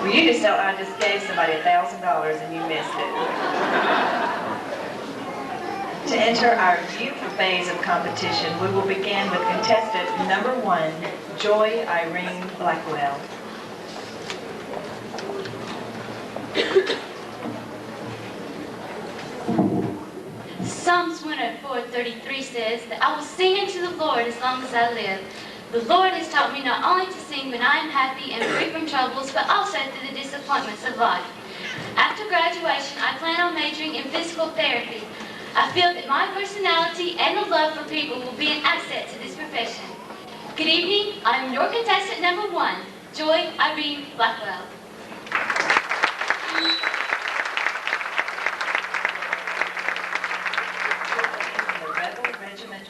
Speaker 2: Well, you just don't, I just gave somebody $1,000 and you missed it. To enter our youth phase of competition, we will begin with contestant number 1, Joy Irene Blackwell.
Speaker 4: Psalms 104:33 says that I will sing unto the Lord as long as I live. The Lord has taught me not only to sing when I am happy and free from troubles, but also through the disappointments of life. After graduation, I plan on majoring in physical therapy. I feel that my personality and the love for people will be an asset to this profession. Good evening, I am your contestant number 1, Joy Irene Blackwell.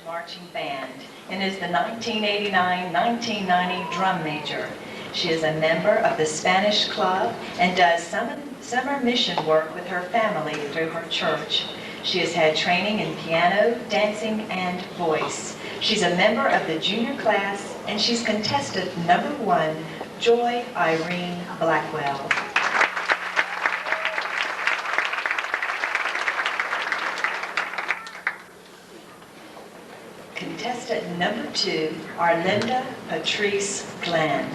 Speaker 2: Marching band and is the 1989-1990 drum major. She is a member of the Spanish Club and does summer mission work with her family through her church. She has had training in piano, dancing, and voice. She's a member of the junior class and she's contestant number 1, Joy Irene Blackwell. Contestant number 2, Arlinda Patrice Glenn.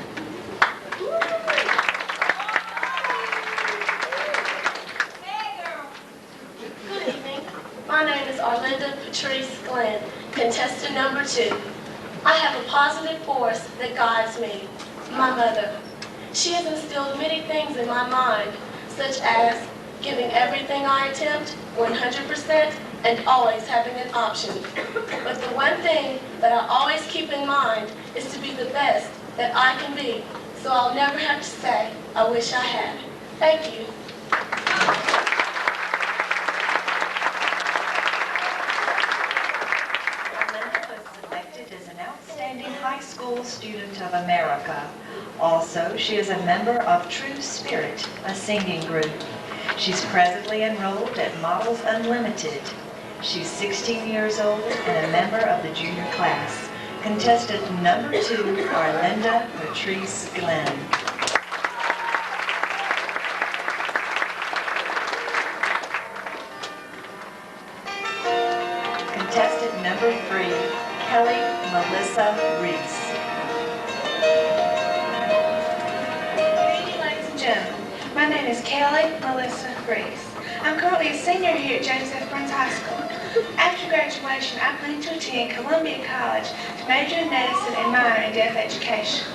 Speaker 5: Good evening. My name is Arlinda Patrice Glenn, contestant number 2. I have a positive force that guides me, my mother. She has instilled many things in my mind, such as giving everything I attempt 100% and always having an option. But the one thing that I always keep in mind is to be the best that I can be, so I'll never have to say, I wish I had. Thank you.
Speaker 2: Arlinda was selected as an outstanding high school student of America. Also, she is a member of True Spirit, a singing group. She's presently enrolled at Models Unlimited. She's 16 years old and a member of the junior class. Contestant number 2, Arlinda Patrice Glenn. Contestant number 3, Kelly Melissa Reese.
Speaker 6: Good evening, ladies and gentlemen. My name is Kelly Melissa Reese. I'm currently a senior here at James F. Byrnes High School. After graduation, I plan to attend Columbia College to major in medicine and minor in deaf education.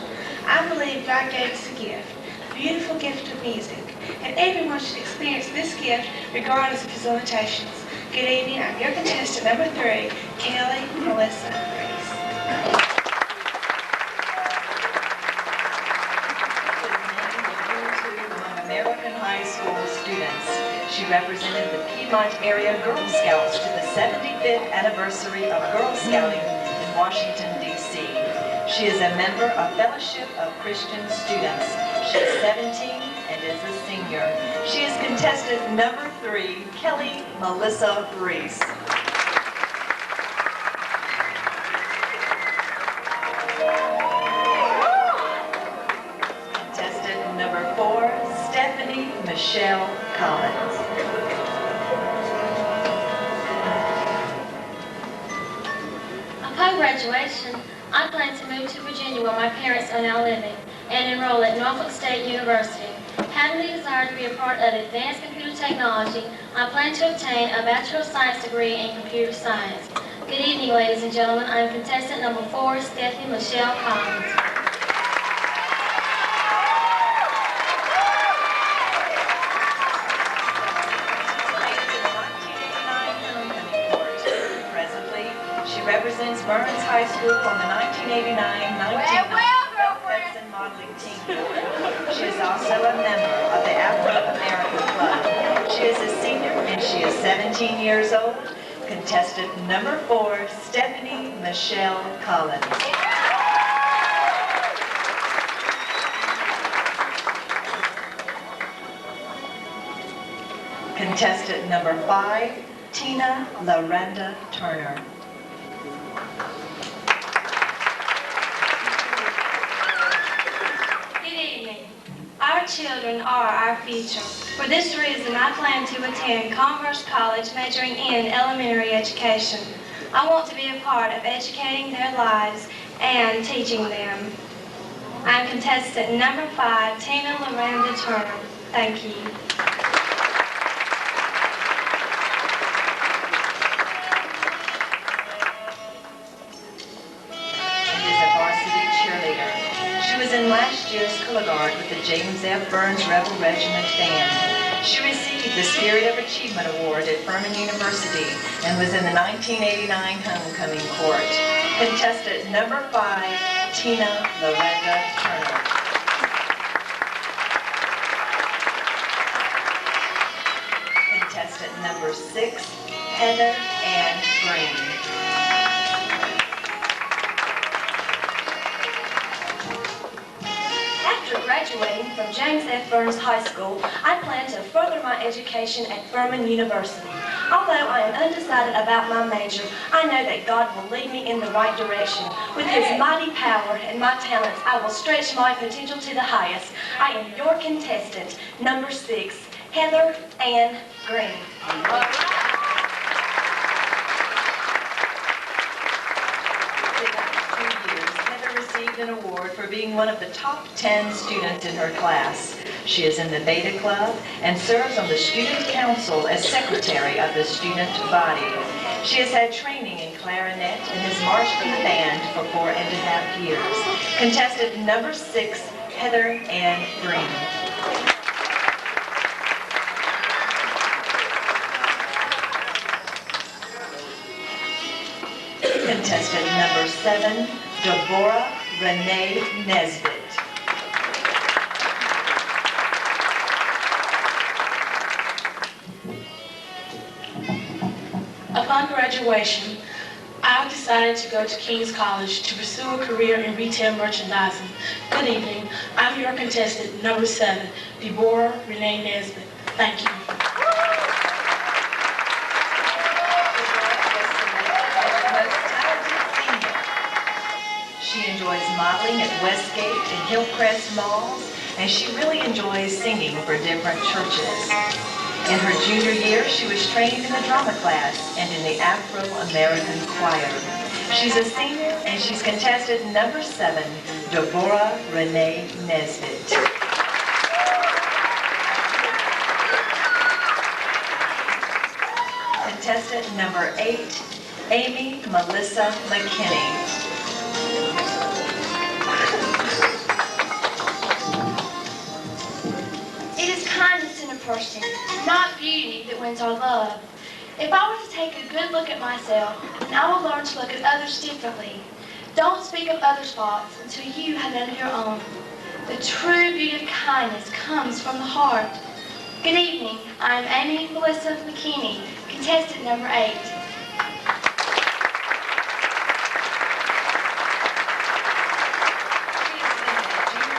Speaker 6: I believe God gave us a gift, the beautiful gift of music, and everyone should experience this gift regardless of his limitations. Good evening, I'm your contestant number 3, Kelly Melissa Reese.
Speaker 2: American high school students. She represented the Piedmont area Girl Scouts to the 75th anniversary of Girl Scouting in Washington, D.C. She is a member of Fellowship of Christian Students. She is 17 and is a senior. She is contestant number 3, Kelly Melissa Reese. Contestant number 4, Stephanie Michelle Collins.
Speaker 4: Upon graduation, I plan to move to Virginia where my parents are now living and enroll at Norfolk State University. Having the desire to be a part of advanced computer technology, I plan to obtain a Bachelor of Science degree in computer science. Good evening, ladies and gentlemen. I am contestant number 4, Stephanie Michelle Collins.
Speaker 2: Represents Byrnes High School on the 1989-1990 and modeling team. She is also a member of the Afro-American Club. She is a senior and she is 17 years old. contestant number 4, Stephanie Michelle Collins. Contestant number 5, Tina Lorenda Turner.
Speaker 3: Good evening. Our children are our future. For this reason, I plan to attend Commerce College majoring in elementary education. I want to be a part of educating their lives and teaching them. I'm contestant number 5, Tina Lorenda Turner. Thank you.
Speaker 2: In last year's color guard with the James F. Byrnes Rebel Regiment Band. She received the Spirit of Achievement Award at Furman University and was in the 1989 homecoming court. Contestant number 5, Tina Lorenda Turner. Contestant number 6, Heather Ann Green.
Speaker 3: Graduating from James F. Byrnes High School, I plan to further my education at Furman University. Although I am undecided about my major, I know that God will lead me in the right direction. With His mighty power and my talents, I will stretch my potential to the highest. I am your contestant, number 6, Heather Ann Green.
Speaker 2: An award for being one of the top 10 students in her class. She is in the Beta Club and serves on the Student Council as secretary of the student body. She has had training in clarinet and has marched for the band for 4.5 years. Contestant number 6, Heather Ann Green. Contestant number 7, Deborah Renee Nesbitt.
Speaker 5: Upon graduation, I decided to go to King's College to pursue a career in retail merchandising. Good evening. I'm your contestant, number 7, Deborah Renee Nesbitt. Thank you.
Speaker 2: She enjoys modeling at Westgate and Hillcrest malls, and she really enjoys singing for different churches. In her junior year, she was trained in the drama class and in the Afro-American choir. She's a senior, and she's contestant number 7, Deborah Renee Nesbitt. Contestant number 8, Amy Melissa McKinney.
Speaker 3: It is kindness in a person, not beauty, that wins our love. If I were to take a good look at myself, then I will learn to look at others differently. Don't speak of others' faults until you have none of your own. The true beauty of kindness comes from the heart. Good evening. I am Amy Melissa McKinney, contestant number 8.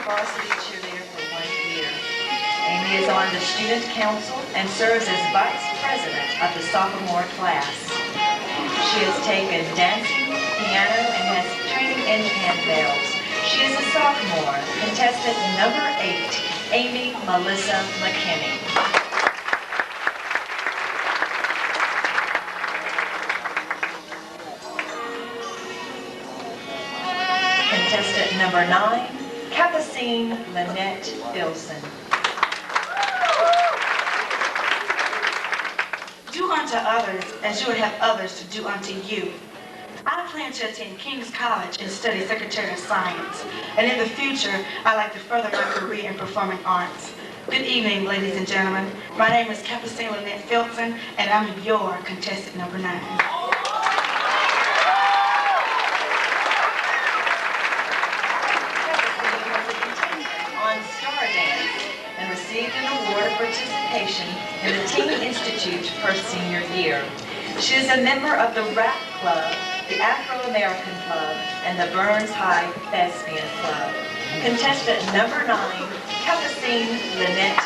Speaker 2: Varsity cheerleader for 1 year. Amy is on the student council and serves as vice president of the sophomore class. She has taken dancing, piano, and has training in handbells. She is a sophomore, contestant number 8, Amy Melissa McKinney. Contestant number 9, Capucine Lynette Filson.
Speaker 7: Do unto others as you would have others to do unto you. I plan to attend King's College and study Secretary of Science. And in the future, I'd like to further my career in performing arts. Good evening, ladies and gentlemen. My name is Capucine Lynette Filson, and I'm your contestant number 9.
Speaker 2: Received an award of participation in the Teen Institute her senior year. She is a member of the Rap Club, the Afro-American Club, and the Byrnes High Thespian Club. Contestant number 9, Capucine Lynette.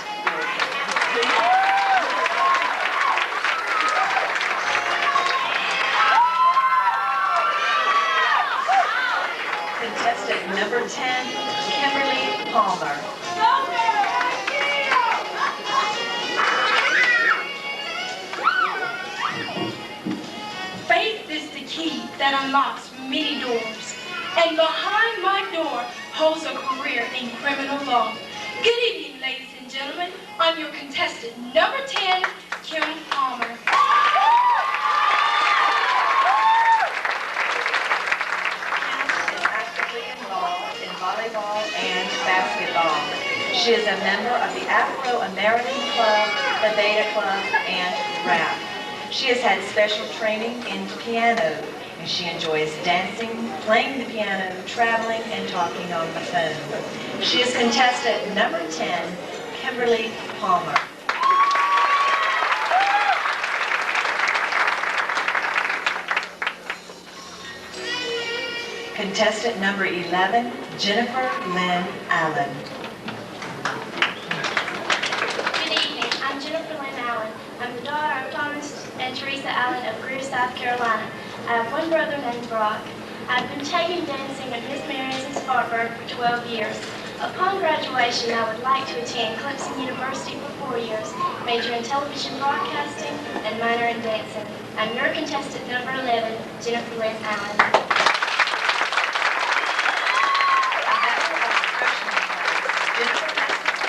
Speaker 2: Contestant number 10, Kimberly Palmer.
Speaker 8: Faith is the key that unlocks many doors, and behind my door holds a career in criminal law. Good evening, ladies and gentlemen. I'm your contestant number 10, Kim Palmer.
Speaker 2: Involved in volleyball and basketball. She is a member of the Afro-American Club, the Beta Club, and rap. She has had special training in piano, and she enjoys dancing, playing the piano, traveling, and talking on the phone. She is contestant number 10, Kimberly Palmer. Contestant number 11, Jennifer Lynn Allen.
Speaker 3: Good evening. I'm Jennifer Lynn Allen. I'm the daughter of Thomas and Teresa Allen of Greer, South Carolina. I have one brother named Brock. I've been taking dancing at Miss Mary's in Spartanburg for 12 years. Upon graduation, I would like to attend Clemson University for 4 years, major in television broadcasting, and minor in dancing. I'm your contestant number 11, Jennifer Lynn Allen.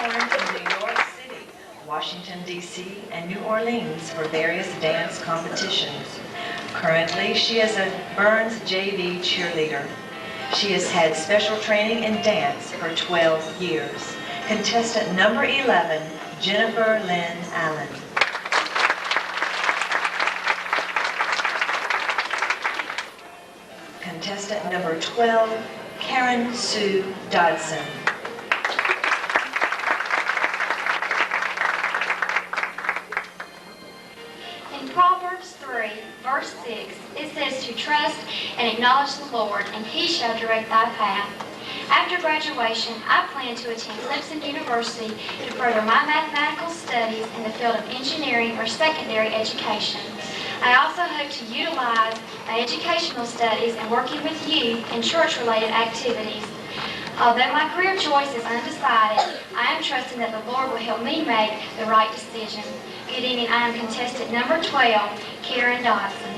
Speaker 2: In New York City, Washington, D.C., and New Orleans for various dance competitions. Currently, she is a Byrnes JV cheerleader. She has had special training in dance for 12 years. Contestant number 11, Jennifer Lynn Allen. Contestant number 12, Karen Sue Dodson.
Speaker 4: Proverbs 3, verse 6, it says to trust and acknowledge the Lord, and He shall direct thy path. After graduation, I plan to attend Clemson University to further my mathematical studies in the field of engineering or secondary education. I also hope to utilize my educational studies in working with youth in church-related activities. Although my career choice is undecided, I am trusting that the Lord will help me make the right decision. Good evening, I am contestant number 12, Karen Dodson.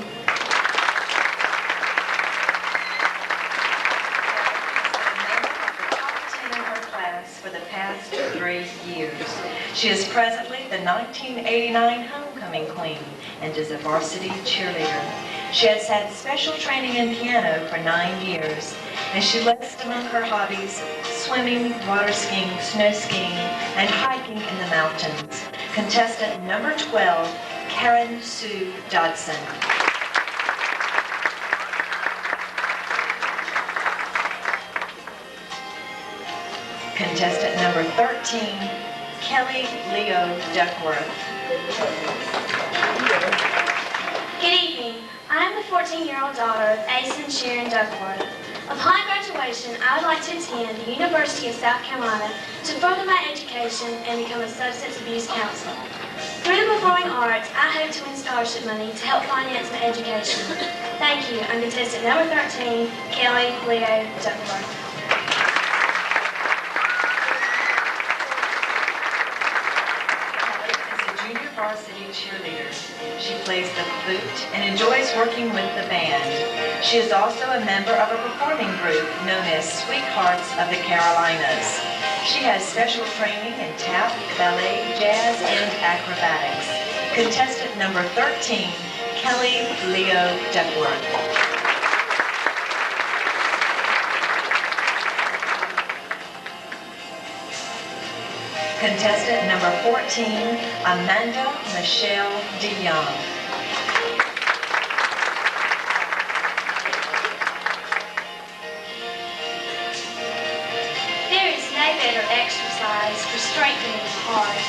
Speaker 2: In her class for the past 3 years. She is presently the 1989 homecoming queen and is a varsity cheerleader. She has had special training in piano for 9 years, and she lists among her hobbies swimming, water skiing, snow skiing, and hiking in the mountains. Contestant number 12, Karen Sue Dodson. Contestant number 13, Kelly Leo Duckworth.
Speaker 3: Good evening. I am the 14-year-old daughter of Ace and Sharon Duckworth. Upon graduation, I would like to attend the University of South Carolina to further my education and become a substance abuse counselor. Through the performing arts, I hope to win scholarship money to help finance my education. Thank you. I'm contestant number 13, Kelly Leo Duckworth.
Speaker 2: Varsity cheerleader. She plays the flute and enjoys working with the band. She is also a member of a performing group known as Sweethearts of the Carolinas. She has special training in tap, ballet, jazz, and acrobatics. Contestant number 13, Kelly Leo Duckworth. Contestant number 14, Amanda Michelle DeYoung.
Speaker 3: There is no better exercise for strengthening the heart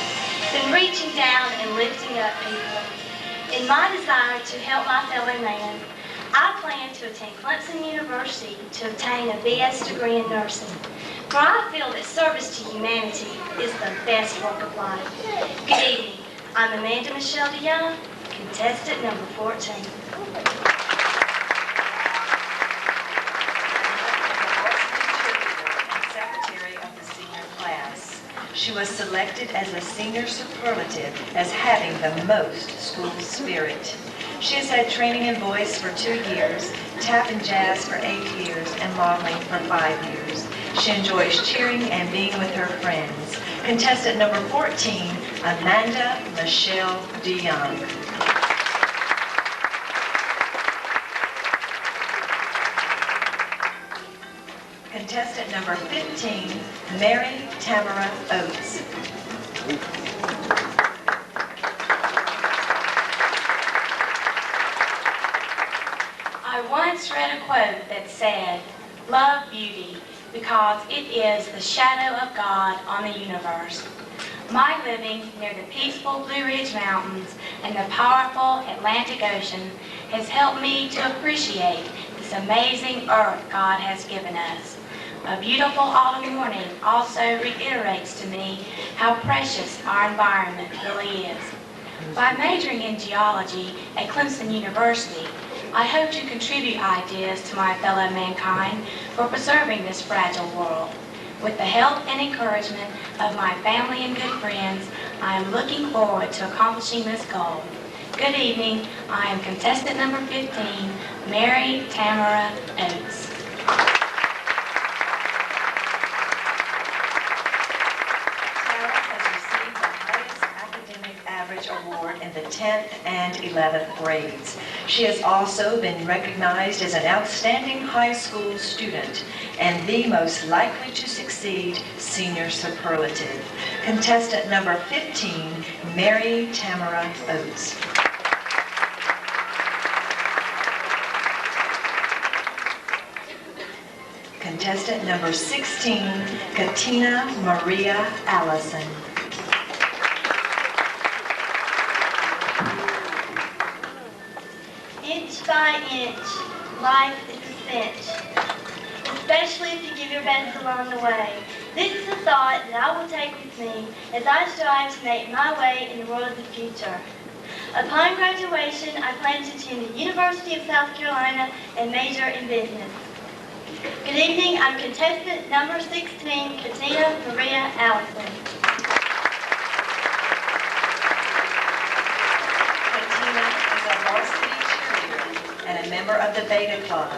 Speaker 3: than reaching down and lifting up people. In my desire to help my fellow man, I plan to attend Clemson University to obtain a BS degree in nursing, for I feel that service to humanity is the best work of life. Good evening. I'm Amanda Michelle DeYoung, contestant number 14.
Speaker 2: Secretary of the senior class. She was selected as a senior superlative as having the most school spirit. She has had training in voice for 2 years, tap and jazz for 8 years, and modeling for 5 years. She enjoys cheering and being with her friends. Contestant number 14, Amanda Michelle DeYoung. Contestant number 15, Mary Tamara Oates.
Speaker 8: I once read a quote that said, "Love beauty because it is the shadow of God on the universe." My living near the peaceful Blue Ridge Mountains and the powerful Atlantic Ocean has helped me to appreciate this amazing earth God has given us. A beautiful autumn morning also reiterates to me how precious our environment really is. By majoring in geology at Clemson University, I hope to contribute ideas to my fellow mankind for preserving this fragile world. With the help and encouragement of my family and good friends, I am looking forward to accomplishing this goal. Good evening. I am contestant number 15, Mary Tamara Oates.
Speaker 2: Award in the 10th and 11th grades. She has also been recognized as an outstanding high school student and the most likely to succeed senior superlative. Contestant number 15, Mary Tamara Oates. Contestant number 16, Katina Maria Allison.
Speaker 3: Inch by inch, life is a cinch, especially if you give your best along the way. This is a thought that I will take with me as I strive to make my way in the world of the future. Upon graduation, I plan to attend the University of South Carolina and major in business. Good evening, I'm contestant number 16, Katina Maria Allison.
Speaker 2: And a member of the Beta Club.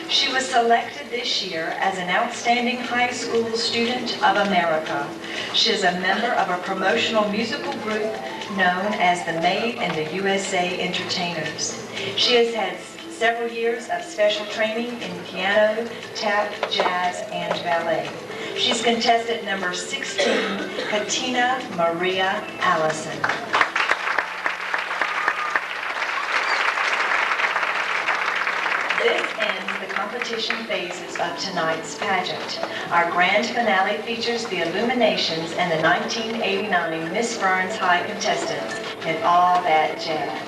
Speaker 2: She was selected this year as an outstanding high school student of America. She is a member of a promotional musical group known as the Made in the USA Entertainers. She has had several years of special training in piano, tap, jazz, and ballet. She's contestant number 16, Katina Maria Allison. This ends the competition phases of tonight's pageant. Our grand finale features the illuminations and the 1989 Miss Byrnes High contestants and all that jazz.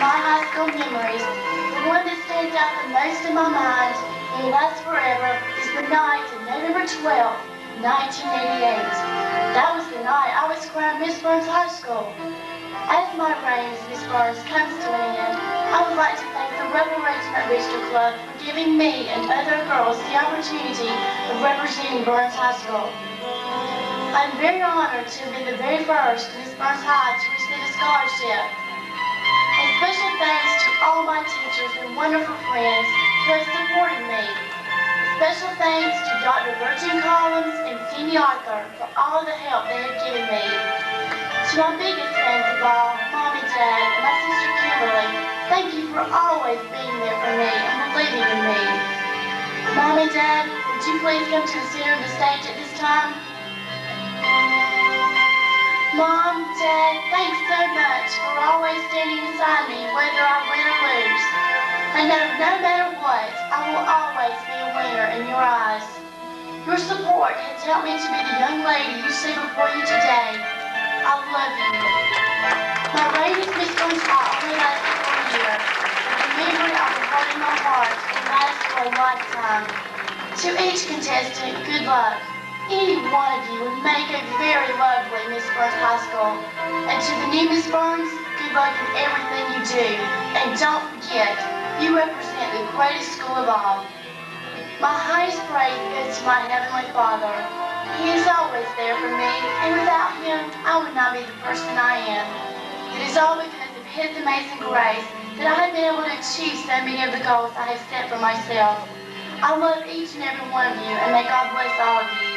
Speaker 9: my high school memories, the one that stands out the most in my mind and will last forever is the night of November 12th, 1988. That was the night I was crowned Miss Byrnes High School. As my reign as Miss Byrnes comes to an end, I would like to thank the Rebel Regiment Booster Club for giving me and other girls the opportunity of representing Byrnes High School. I'm very honored to have been the very first Miss Byrnes High to receive a scholarship. A special thanks to all my teachers and wonderful friends who have supported me. A special thanks to Dr. Virgin Collins and Cindy Arthur for all the help they have given me. To my biggest fans of all, Mom and Dad, and my sister Kimberly, thank you for always being there for me and believing in me. Mom and Dad, would you please come to the center of the stage at this time? Mom, Dad, thanks so much for always standing beside me whether I win or lose. I know no matter what, I will always be a winner in your eyes. Your support has helped me to be the young lady you see before you today. I love you. My reign as Miss Byrnes High only lasted for a year, but the memory I will hold in my heart will last for a lifetime. To each contestant, good luck. Any one of you would make a very lovely Miss Byrnes High School. And to the new Miss Byrnes, good luck in everything you do. And don't forget, you represent the greatest school of all. My highest praise goes to my Heavenly Father. He is always there for me, and without Him, I would not be the person I am. It is all because of His amazing grace that I have been able to achieve so many of the goals I have set for myself. I love each and every one of you, and may God bless all of you.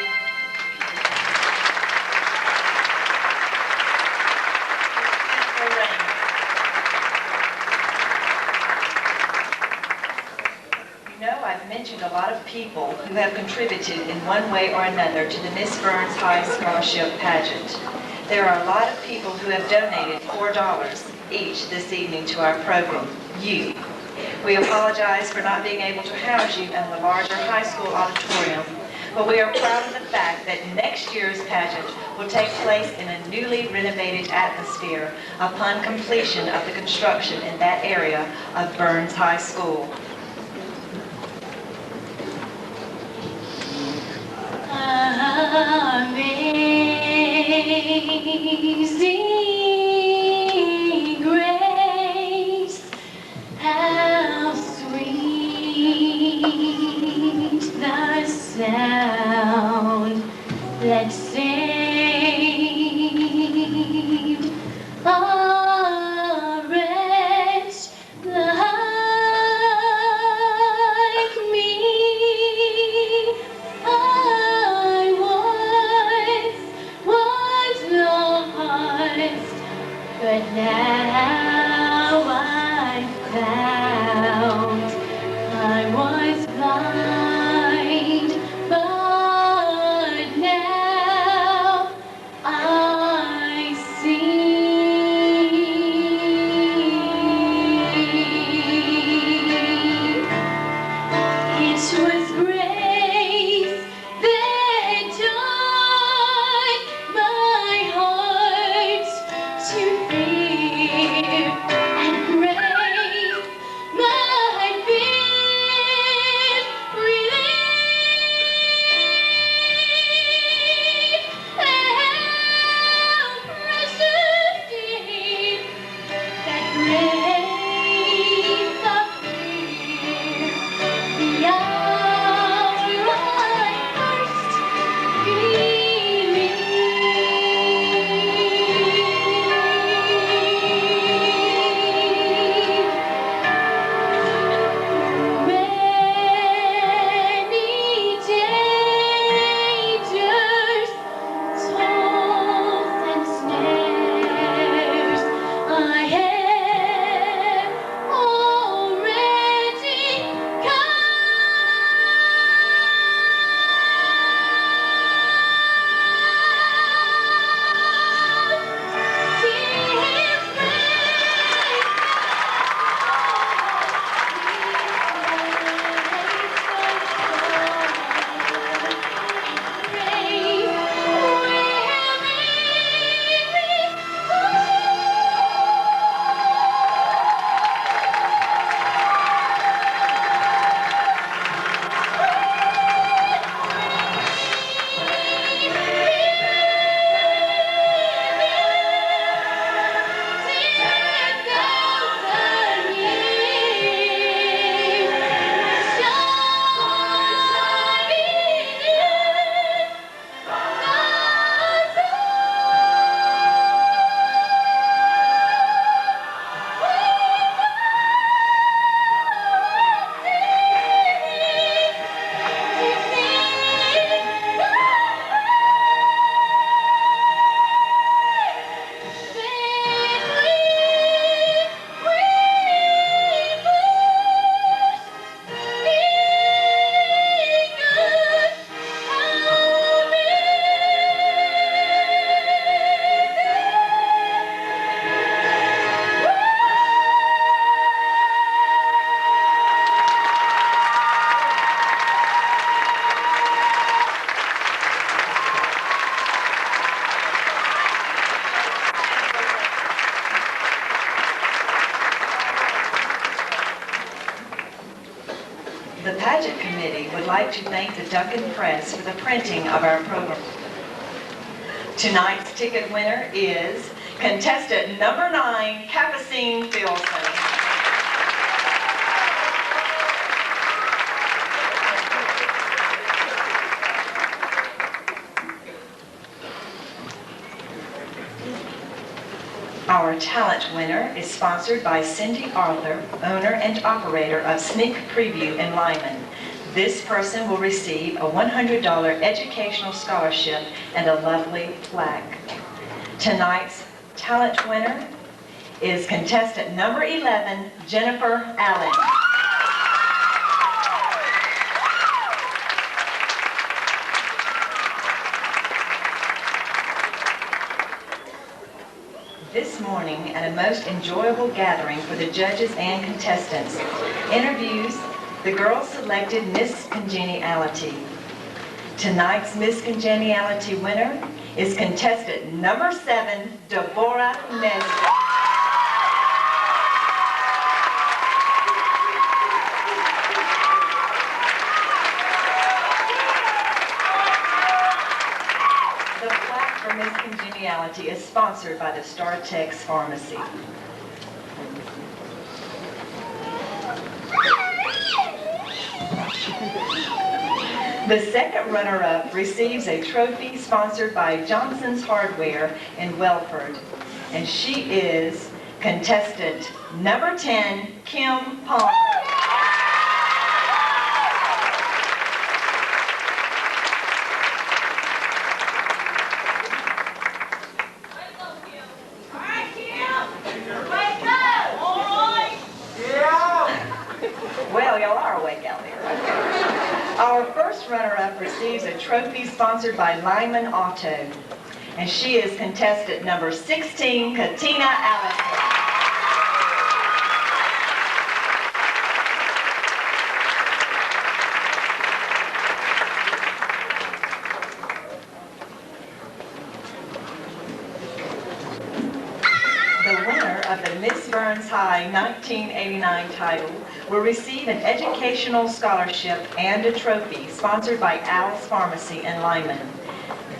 Speaker 2: I've mentioned a lot of people who have contributed in one way or another to the Miss Byrnes High Scholarship Pageant. There are a lot of people who have donated $4 each this evening to our program. You. We apologize for not being able to house you in the larger high school auditorium, but we are proud of the fact that next year's pageant will take place in a newly renovated atmosphere upon completion of the construction in that area of Byrnes High School.
Speaker 9: Amazing grace, how sweet the sound that saved a wretch like me. I once was lost,
Speaker 2: The Pageant Committee would like to thank the Duncan Press for the printing of our program. Tonight's ticket winner is contestant number 9, Capucine Filson. Our talent winner is sponsored by Cindy Arthur, owner and operator of Sneak Preview in Lyman. This person will receive a $100 educational scholarship and a lovely plaque. Tonight's talent winner is contestant number 11, Jennifer Allen. This morning, at a most enjoyable gathering for the judges and contestants, interviews, the girls selected Miss Congeniality. Tonight's Miss Congeniality winner is contestant number 7, Deborah Nesbitt. The plaque for Miss Congeniality is sponsored by the StarTex Pharmacy. The second runner-up receives a trophy sponsored by Johnson's Hardware in Welford, and she is contestant number 10, Kim Palmer. Well, y'all are awake out there. Our first runner-up receives a trophy sponsored by Lyman Auto, and she is contestant number 16, Katina Allison. The winner of the Miss Byrnes High 1989 title will receive an educational scholarship and a trophy sponsored by Al's Pharmacy in Lyman.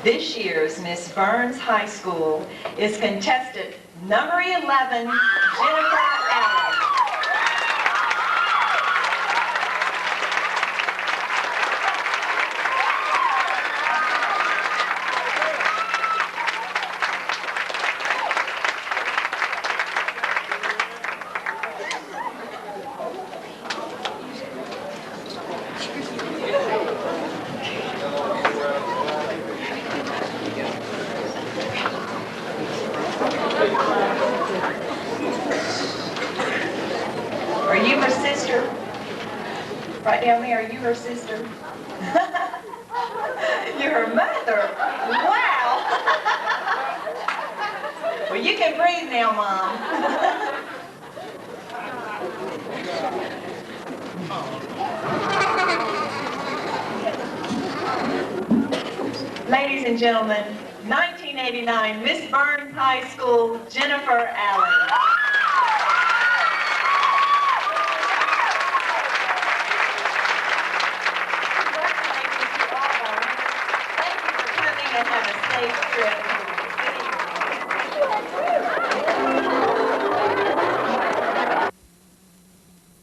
Speaker 2: This year's Miss Byrnes High School is contestant number 11, Jennifer Allen. Are you her sister? Right down there, are you her sister? You're her mother. Wow. Well, you can breathe now, Mom. Ladies and gentlemen, 1989 Miss Byrnes High School, Jennifer Allen. Congratulations to all of our winners. Thank you for coming and have a safe trip.